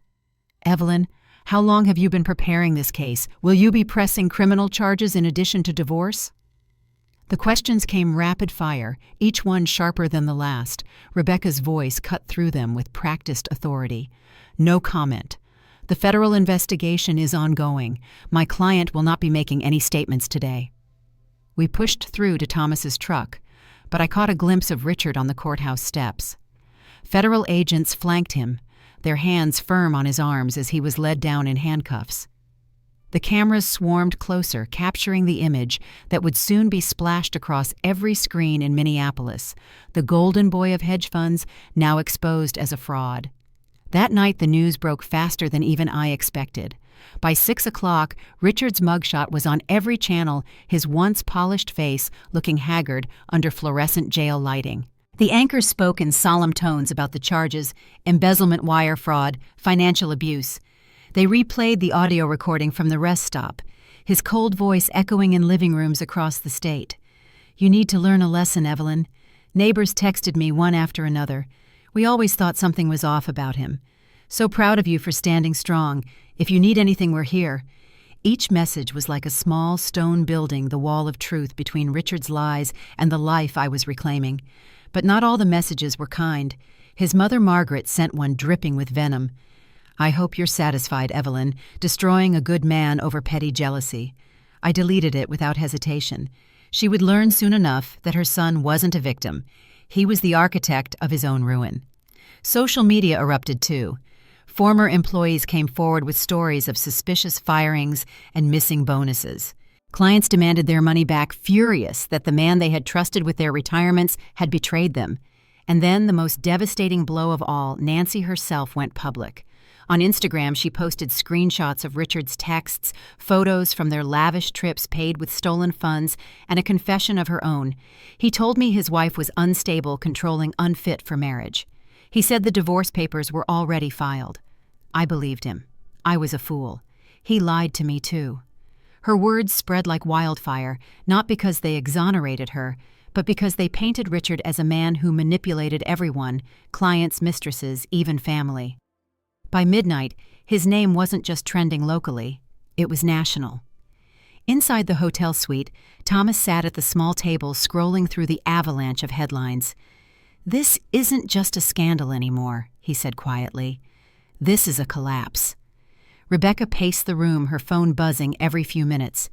"Evelyn, how long have you been preparing this case? Will you be pressing criminal charges in addition to divorce?" The questions came rapid fire, each one sharper than the last. Rebecca's voice cut through them with practiced authority. "No comment. The federal investigation is ongoing. My client will not be making any statements today." We pushed through to Thomas's truck, but I caught a glimpse of Richard on the courthouse steps. Federal agents flanked him, their hands firm on his arms as he was led down in handcuffs. The cameras swarmed closer, capturing the image that would soon be splashed across every screen in Minneapolis, the golden boy of hedge funds now exposed as a fraud. That night the news broke faster than even I expected. By 6 o'clock, Richard's mugshot was on every channel, his once polished face looking haggard under fluorescent jail lighting. The anchors spoke in solemn tones about the charges: embezzlement, wire fraud, financial abuse. They replayed the audio recording from the rest stop, his cold voice echoing in living rooms across the state. "You need to learn a lesson, Evelyn." Neighbors texted me one after another. "We always thought something was off about him. So proud of you for standing strong. If you need anything, we're here." Each message was like a small stone building the wall of truth between Richard's lies and the life I was reclaiming. But not all the messages were kind. His mother Margaret sent one dripping with venom. "I hope you're satisfied, Evelyn, destroying a good man over petty jealousy." I deleted it without hesitation. She would learn soon enough that her son wasn't a victim. He was the architect of his own ruin. Social media erupted too. Former employees came forward with stories of suspicious firings and missing bonuses. Clients demanded their money back, furious that the man they had trusted with their retirements had betrayed them. And then the most devastating blow of all, Nancy herself went public. On Instagram, she posted screenshots of Richard's texts, photos from their lavish trips paid with stolen funds, and a confession of her own. He told me his wife was unstable, controlling, unfit for marriage. He said the divorce papers were already filed. I believed him. I was a fool. He lied to me, too. Her words spread like wildfire, not because they exonerated her, but because they painted Richard as a man who manipulated everyone, clients, mistresses, even family. By midnight, his name wasn't just trending locally, it was national. Inside the hotel suite, Thomas sat at the small table scrolling through the avalanche of headlines. "This isn't just a scandal anymore," he said quietly. "This is a collapse." Rebecca paced the room, her phone buzzing every few minutes.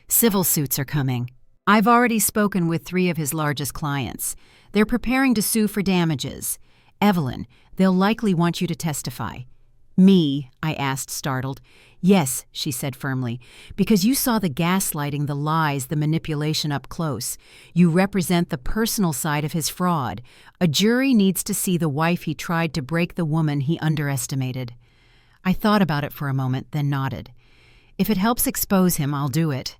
"Civil suits are coming. I've already spoken with 3 of his largest clients. They're preparing to sue for damages. Evelyn, they'll likely want you to testify." "Me?" I asked, startled. "Yes," she said firmly, "because you saw the gaslighting, the lies, the manipulation up close. You represent the personal side of his fraud. A jury needs to see the wife he tried to break, the woman he underestimated." I thought about it for a moment, then nodded. "If it helps expose him, I'll do it."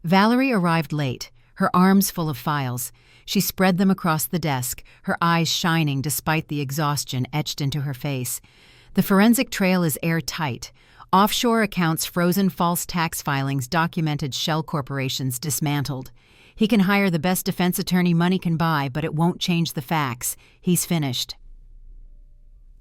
Valerie arrived late, her arms full of files. She spread them across the desk, her eyes shining despite the exhaustion etched into her face. "The forensic trail is airtight. Offshore accounts, frozen, false tax filings, documented shell corporations dismantled. He can hire the best defense attorney money can buy, but it won't change the facts. He's finished."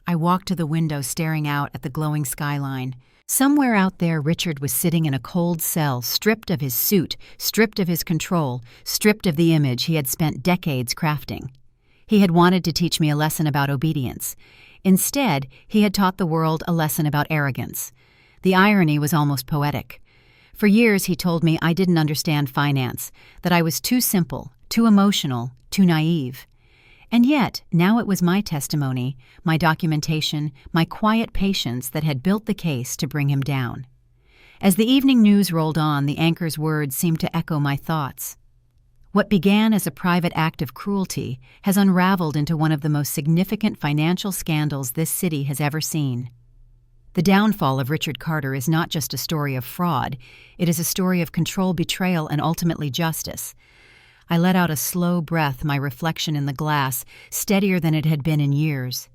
I walked to the window, staring out at the glowing skyline. Somewhere out there, Richard was sitting in a cold cell, stripped of his suit, stripped of his control, stripped of the image he had spent decades crafting. He had wanted to teach me a lesson about obedience. Instead, he had taught the world a lesson about arrogance. The irony was almost poetic. For years, he told me I didn't understand finance, that I was too simple, too emotional, too naive. And yet, now it was my testimony, my documentation, my quiet patience that had built the case to bring him down. As the evening news rolled on, the anchor's words seemed to echo my thoughts. What began as a private act of cruelty has unraveled into one of the most significant financial scandals this city has ever seen. The downfall of Richard Carter is not just a story of fraud, it is a story of control, betrayal, and ultimately justice. I let out a slow breath, my reflection in the glass, steadier than it had been in years.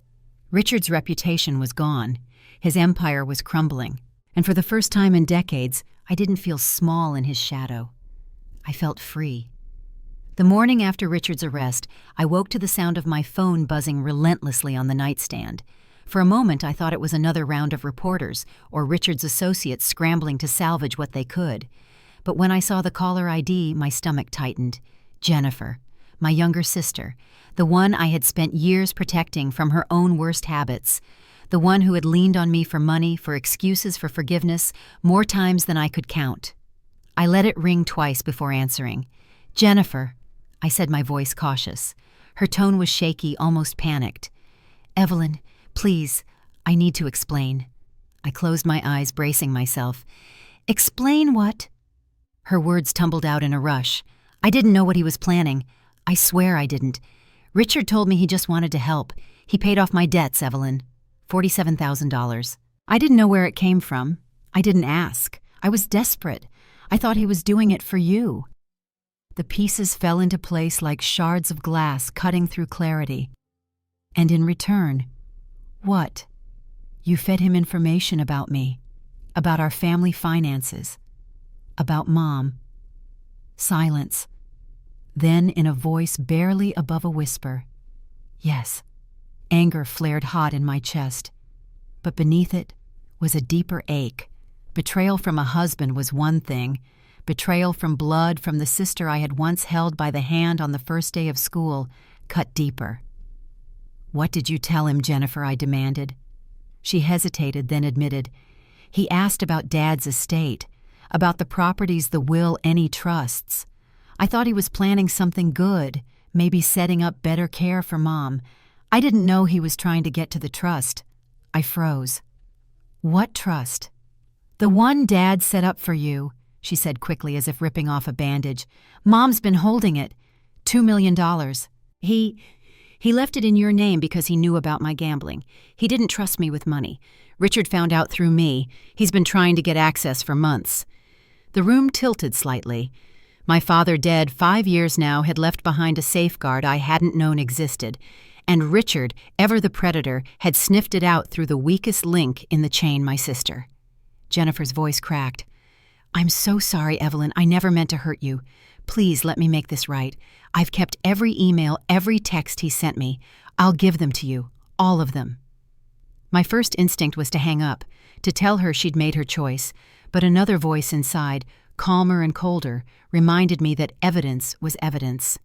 Richard's reputation was gone. His empire was crumbling. And for the first time in decades, I didn't feel small in his shadow. I felt free. The morning after Richard's arrest, I woke to the sound of my phone buzzing relentlessly on the nightstand. For a moment, I thought it was another round of reporters or Richard's associates scrambling to salvage what they could. But when I saw the caller ID, my stomach tightened. Jennifer, my younger sister, the one I had spent years protecting from her own worst habits, the one who had leaned on me for money, for excuses, for forgiveness, more times than I could count. I let it ring twice before answering. "Jennifer," I said, my voice cautious. Her tone was shaky, almost panicked. "Evelyn, please, I need to explain." I closed my eyes, bracing myself. "Explain what?" Her words tumbled out in a rush. "I didn't know what he was planning. I swear I didn't. Richard told me he just wanted to help. He paid off my debts, Evelyn. $47,000. I didn't know where it came from. I didn't ask. I was desperate. I thought he was doing it for you." The pieces fell into place like shards of glass cutting through clarity. "And in return, what? You fed him information about me, about our family finances, about Mom." Silence. Then, in a voice barely above a whisper, "Yes." Anger flared hot in my chest. But beneath it was a deeper ache. Betrayal from a husband was one thing. Betrayal from blood, from the sister I had once held by the hand on the first day of school, cut deeper. "What did you tell him, Jennifer?" I demanded. She hesitated, then admitted. "He asked about Dad's estate, about the properties, the will, any trusts. I thought he was planning something good, maybe setting up better care for Mom. I didn't know he was trying to get to the trust." I froze. "What trust?" "The one Dad set up for you," she said quickly, as if ripping off a bandage. "Mom's been holding it. $2 million. He left it in your name because he knew about my gambling. He didn't trust me with money. Richard found out through me. He's been trying to get access for months." The room tilted slightly. My father, dead 5 years now, had left behind a safeguard I hadn't known existed, and Richard, ever the predator, had sniffed it out through the weakest link in the chain, my sister. Jennifer's voice cracked. "I'm so sorry, Evelyn. I never meant to hurt you. Please let me make this right. I've kept every email, every text he sent me. I'll give them to you, all of them." My first instinct was to hang up, to tell her she'd made her choice, but another voice inside, calmer and colder, reminded me that evidence was evidence.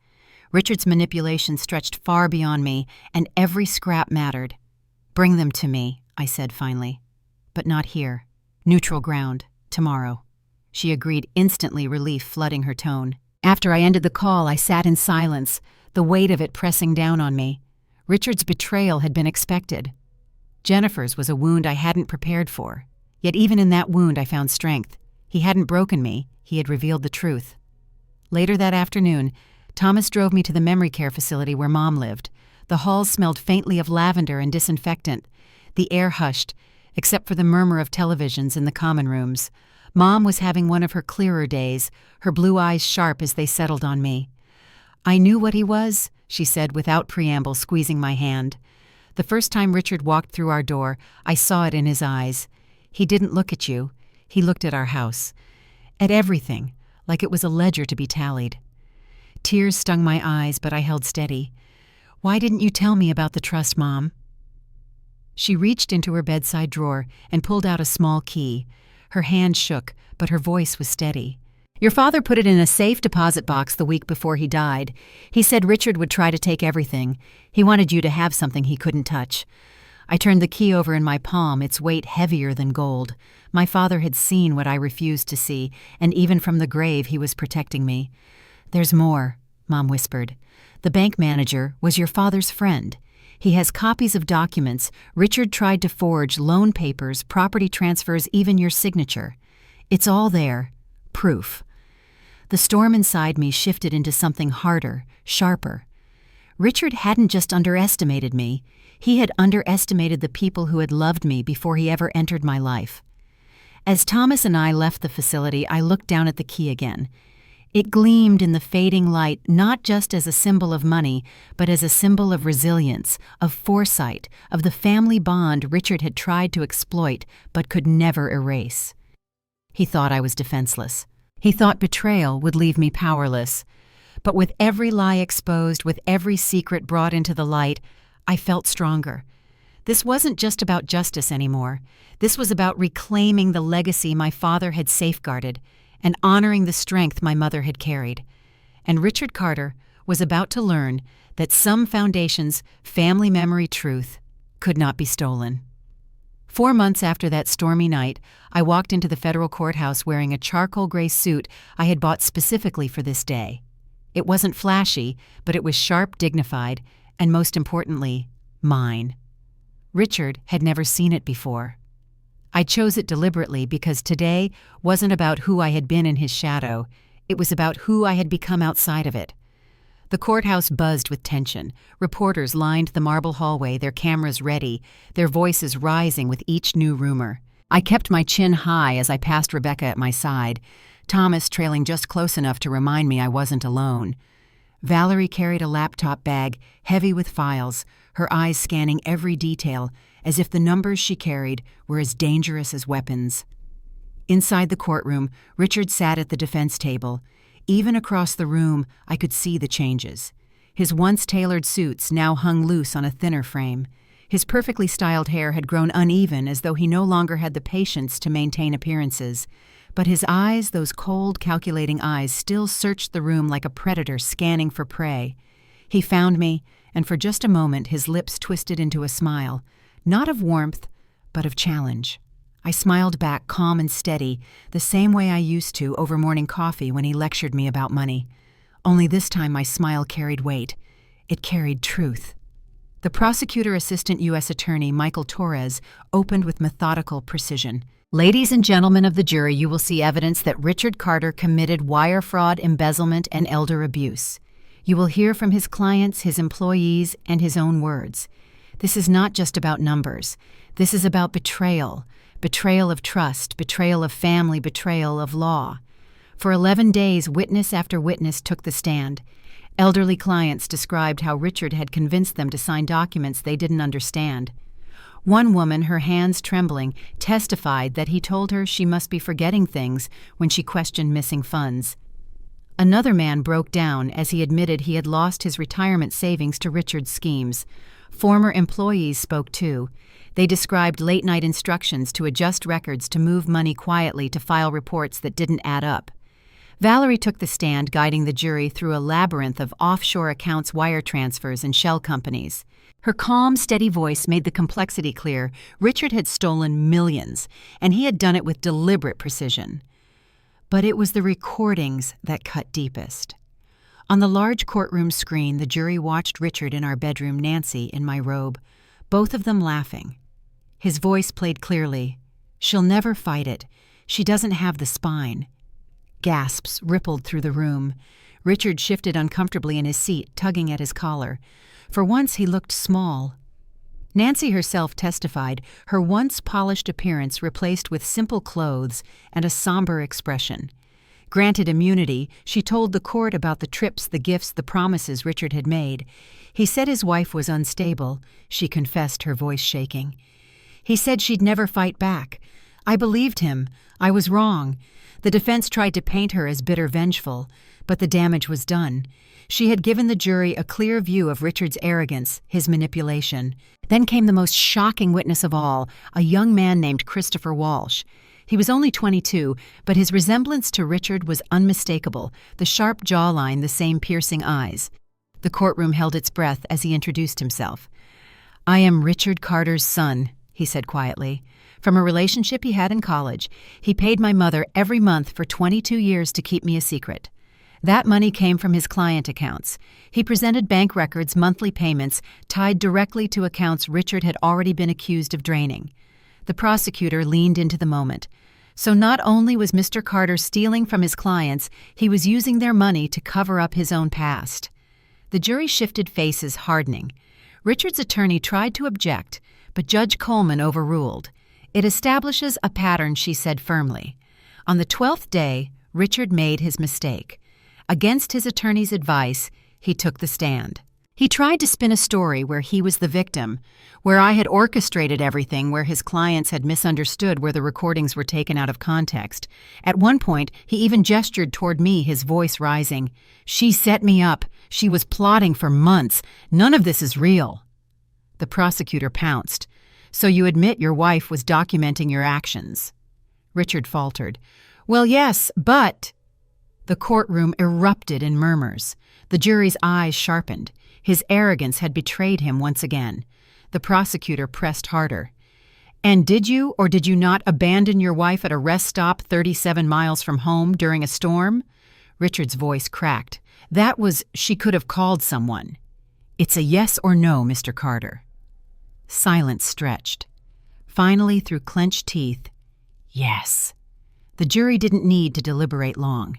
Richard's manipulation stretched far beyond me, and every scrap mattered. "Bring them to me," I said finally. "But not here. Neutral ground. Tomorrow." She agreed instantly, relief flooding her tone. After I ended the call, I sat in silence, the weight of it pressing down on me. Richard's betrayal had been expected. Jennifer's was a wound I hadn't prepared for. Yet even in that wound I found strength. He hadn't broken me, he had revealed the truth. Later that afternoon, Thomas drove me to the memory care facility where Mom lived. The halls smelled faintly of lavender and disinfectant. The air hushed, except for the murmur of televisions in the common rooms. Mom was having one of her clearer days, her blue eyes sharp as they settled on me. "I knew what he was," she said without preamble, squeezing my hand. The first time Richard walked through our door, I saw it in his eyes. He didn't look at you. He looked at our house. At everything, like it was a ledger to be tallied. Tears stung my eyes, but I held steady. "Why didn't you tell me about the trust, Mom?" She reached into her bedside drawer and pulled out a small key. Her hand shook, but her voice was steady. "Your father put it in a safe deposit box the week before he died. He said Richard would try to take everything. He wanted you to have something he couldn't touch." I turned the key over in my palm, its weight heavier than gold. My father had seen what I refused to see, and even from the grave he was protecting me. "There's more," Mom whispered. "The bank manager was your father's friend. He has copies of documents Richard tried to forge, loan papers, property transfers, even your signature. It's all there. Proof." The storm inside me shifted into something harder, sharper. Richard hadn't just underestimated me. He had underestimated the people who had loved me before he ever entered my life. As Thomas and I left the facility, I looked down at the key again. It gleamed in the fading light not just as a symbol of money, but as a symbol of resilience, of foresight, of the family bond Richard had tried to exploit but could never erase. He thought I was defenseless. He thought betrayal would leave me powerless. But with every lie exposed, with every secret brought into the light, I felt stronger. This wasn't just about justice anymore. This was about reclaiming the legacy my father had safeguarded and honoring the strength my mother had carried. And Richard Carter was about to learn that some foundation's family memory truth could not be stolen. 4 months after that stormy night, I walked into the federal courthouse wearing a charcoal gray suit I had bought specifically for this day. It wasn't flashy, but it was sharp, dignified, and most importantly, mine. Richard had never seen it before. I chose it deliberately because today wasn't about who I had been in his shadow. It was about who I had become outside of it. The courthouse buzzed with tension. Reporters lined the marble hallway, their cameras ready, their voices rising with each new rumor. I kept my chin high as I passed Rebecca at my side, Thomas trailing just close enough to remind me I wasn't alone. Valerie carried a laptop bag, heavy with files, her eyes scanning every detail, as if the numbers she carried were as dangerous as weapons. Inside the courtroom, Richard sat at the defense table. Even across the room, I could see the changes. His once tailored suits now hung loose on a thinner frame. His perfectly styled hair had grown uneven, as though he no longer had the patience to maintain appearances. But his eyes, those cold, calculating eyes, still searched the room like a predator scanning for prey. He found me, and for just a moment his lips twisted into a smile, not of warmth, but of challenge. I smiled back, calm and steady, the same way I used to over morning coffee when he lectured me about money. Only this time my smile carried weight. It carried truth. The prosecutor assistant U.S. Attorney, Michael Torres, opened with methodical precision. "Ladies and gentlemen of the jury, you will see evidence that Richard Carter committed wire fraud, embezzlement, and elder abuse. You will hear from his clients, his employees, and his own words. This is not just about numbers. This is about betrayal. Betrayal of trust, betrayal of family, betrayal of law. For 11 days, witness after witness took the stand. Elderly clients described how Richard had convinced them to sign documents they didn't understand. One woman, her hands trembling, testified that he told her she must be forgetting things when she questioned missing funds. Another man broke down as he admitted he had lost his retirement savings to Richard's schemes. Former employees spoke too. They described late-night instructions to adjust records to move money quietly to file reports that didn't add up. Valerie took the stand, guiding the jury through a labyrinth of offshore accounts, wire transfers, and shell companies. Her calm, steady voice made the complexity clear. Richard had stolen millions, and he had done it with deliberate precision. But it was the recordings that cut deepest. On the large courtroom screen, the jury watched Richard in our bedroom, Nancy in my robe, both of them laughing. His voice played clearly. "She'll never fight it. She doesn't have the spine." Gasps rippled through the room. Richard shifted uncomfortably in his seat, tugging at his collar. For once he looked small. Nancy herself testified, her once polished appearance replaced with simple clothes and a somber expression. Granted immunity, she told the court about the trips, the gifts, the promises Richard had made. He said his wife was unstable, she confessed, her voice shaking. He said she'd never fight back. I believed him. I was wrong. The defense tried to paint her as bitter vengeful, but the damage was done. She had given the jury a clear view of Richard's arrogance, his manipulation. Then came the most shocking witness of all, a young man named Christopher Walsh. He was only 22, but his resemblance to Richard was unmistakable, the sharp jawline, the same piercing eyes. The courtroom held its breath as he introduced himself. "I am Richard Carter's son," he said quietly. "From a relationship he had in college. He paid my mother every month for 22 years to keep me a secret. That money came from his client accounts. He presented bank records, monthly payments, tied directly to accounts Richard had already been accused of draining." The prosecutor leaned into the moment. So not only was Mr. Carter stealing from his clients, he was using their money to cover up his own past. The jury shifted, faces hardening. Richard's attorney tried to object, but Judge Coleman overruled. "It establishes a pattern," she said firmly. On the 12th day, Richard made his mistake. Against his attorney's advice, he took the stand. He tried to spin a story where he was the victim, where I had orchestrated everything, where his clients had misunderstood, where the recordings were taken out of context. At one point, he even gestured toward me, his voice rising. "She set me up. She was plotting for months. None of this is real." The prosecutor pounced. "So you admit your wife was documenting your actions?" Richard faltered. "Well, yes, but—" The courtroom erupted in murmurs. The jury's eyes sharpened. His arrogance had betrayed him once again. The prosecutor pressed harder. "And did you or did you not abandon your wife at a rest stop 37 miles from home during a storm?" Richard's voice cracked. She could have called someone." "It's a yes or no, Mr. Carter." Silence stretched. Finally, through clenched teeth, "Yes." The jury didn't need to deliberate long.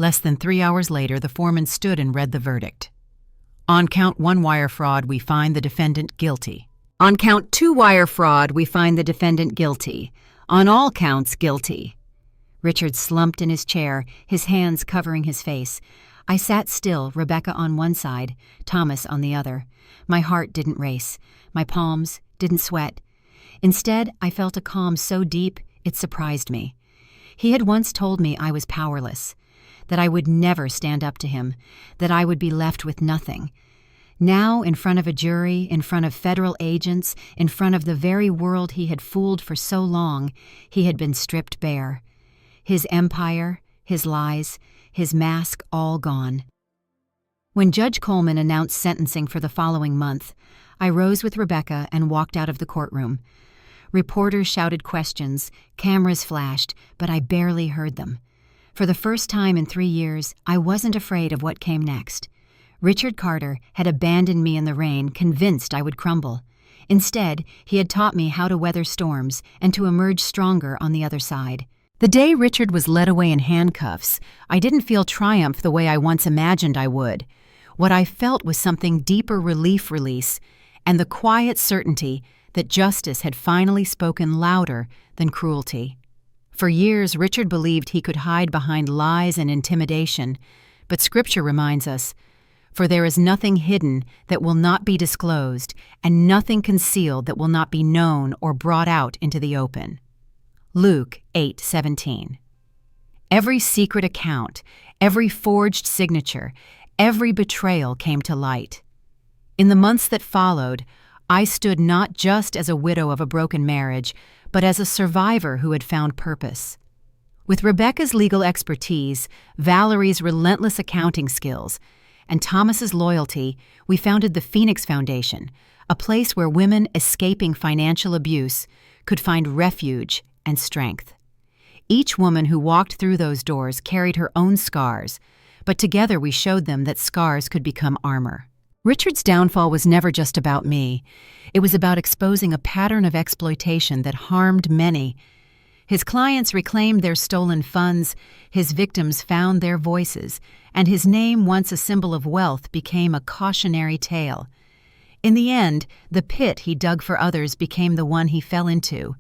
Less than 3 hours later, the foreman stood and read the verdict. "On count 1 wire fraud, we find the defendant guilty. On count 2 wire fraud, we find the defendant guilty. On all counts, guilty." Richard slumped in his chair, his hands covering his face. I sat still, Rebecca on one side, Thomas on the other. My heart didn't race. My palms didn't sweat. Instead, I felt a calm so deep it surprised me. He had once told me I was powerless, that I would never stand up to him, that I would be left with nothing. Now, in front of a jury, in front of federal agents, in front of the very world he had fooled for so long, he had been stripped bare. His empire, his lies, his mask all gone. When Judge Coleman announced sentencing for the following month, I rose with Rebecca and walked out of the courtroom. Reporters shouted questions, cameras flashed, but I barely heard them. For the first time in 3 years, I wasn't afraid of what came next. Richard Carter had abandoned me in the rain, convinced I would crumble. Instead, he had taught me how to weather storms and to emerge stronger on the other side. The day Richard was led away in handcuffs, I didn't feel triumph the way I once imagined I would. What I felt was something deeper, release, and the quiet certainty that justice had finally spoken louder than cruelty. For years, Richard believed he could hide behind lies and intimidation, but Scripture reminds us, "For there is nothing hidden that will not be disclosed, and nothing concealed that will not be known or brought out into the open." Luke 8:17. Every secret account, every forged signature, every betrayal came to light. In the months that followed, I stood not just as a widow of a broken marriage, but as a survivor who had found purpose. With Rebecca's legal expertise, Valerie's relentless accounting skills, and Thomas's loyalty, we founded the Phoenix Foundation, a place where women escaping financial abuse could find refuge and strength. Each woman who walked through those doors carried her own scars, but together we showed them that scars could become armor. Richard's downfall was never just about me. It was about exposing a pattern of exploitation that harmed many. His clients reclaimed their stolen funds, his victims found their voices, and his name, once a symbol of wealth, became a cautionary tale. In the end, the pit he dug for others became the one he fell into.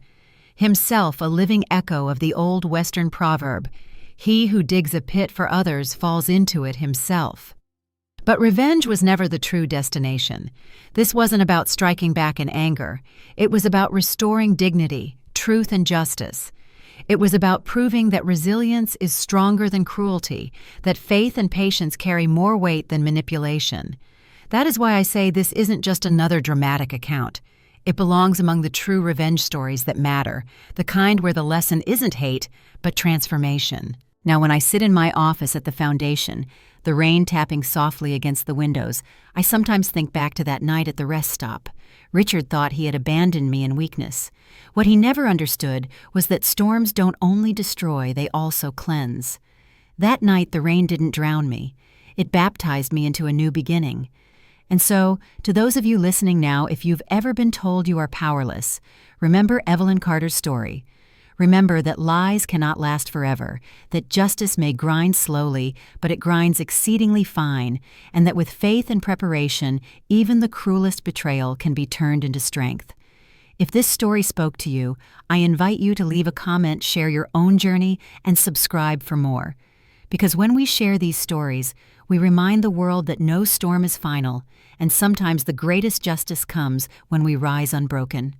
Himself a living echo of the old Western proverb, "He who digs a pit for others falls into it himself." But revenge was never the true destination. This wasn't about striking back in anger. It was about restoring dignity, truth, and justice. It was about proving that resilience is stronger than cruelty, that faith and patience carry more weight than manipulation. That is why I say this isn't just another dramatic account. It belongs among the true revenge stories that matter, the kind where the lesson isn't hate, but transformation. Now, when I sit in my office at the foundation, the rain tapping softly against the windows, I sometimes think back to that night at the rest stop. Richard thought he had abandoned me in weakness. What he never understood was that storms don't only destroy, they also cleanse. That night, the rain didn't drown me. It baptized me into a new beginning. And so, to those of you listening now, if you've ever been told you are powerless, remember Evelyn Carter's story. Remember that lies cannot last forever, that justice may grind slowly, but it grinds exceedingly fine, and that with faith and preparation, even the cruelest betrayal can be turned into strength. If this story spoke to you, I invite you to leave a comment, share your own journey, and subscribe for more. Because when we share these stories, we remind the world that no storm is final, and sometimes the greatest justice comes when we rise unbroken.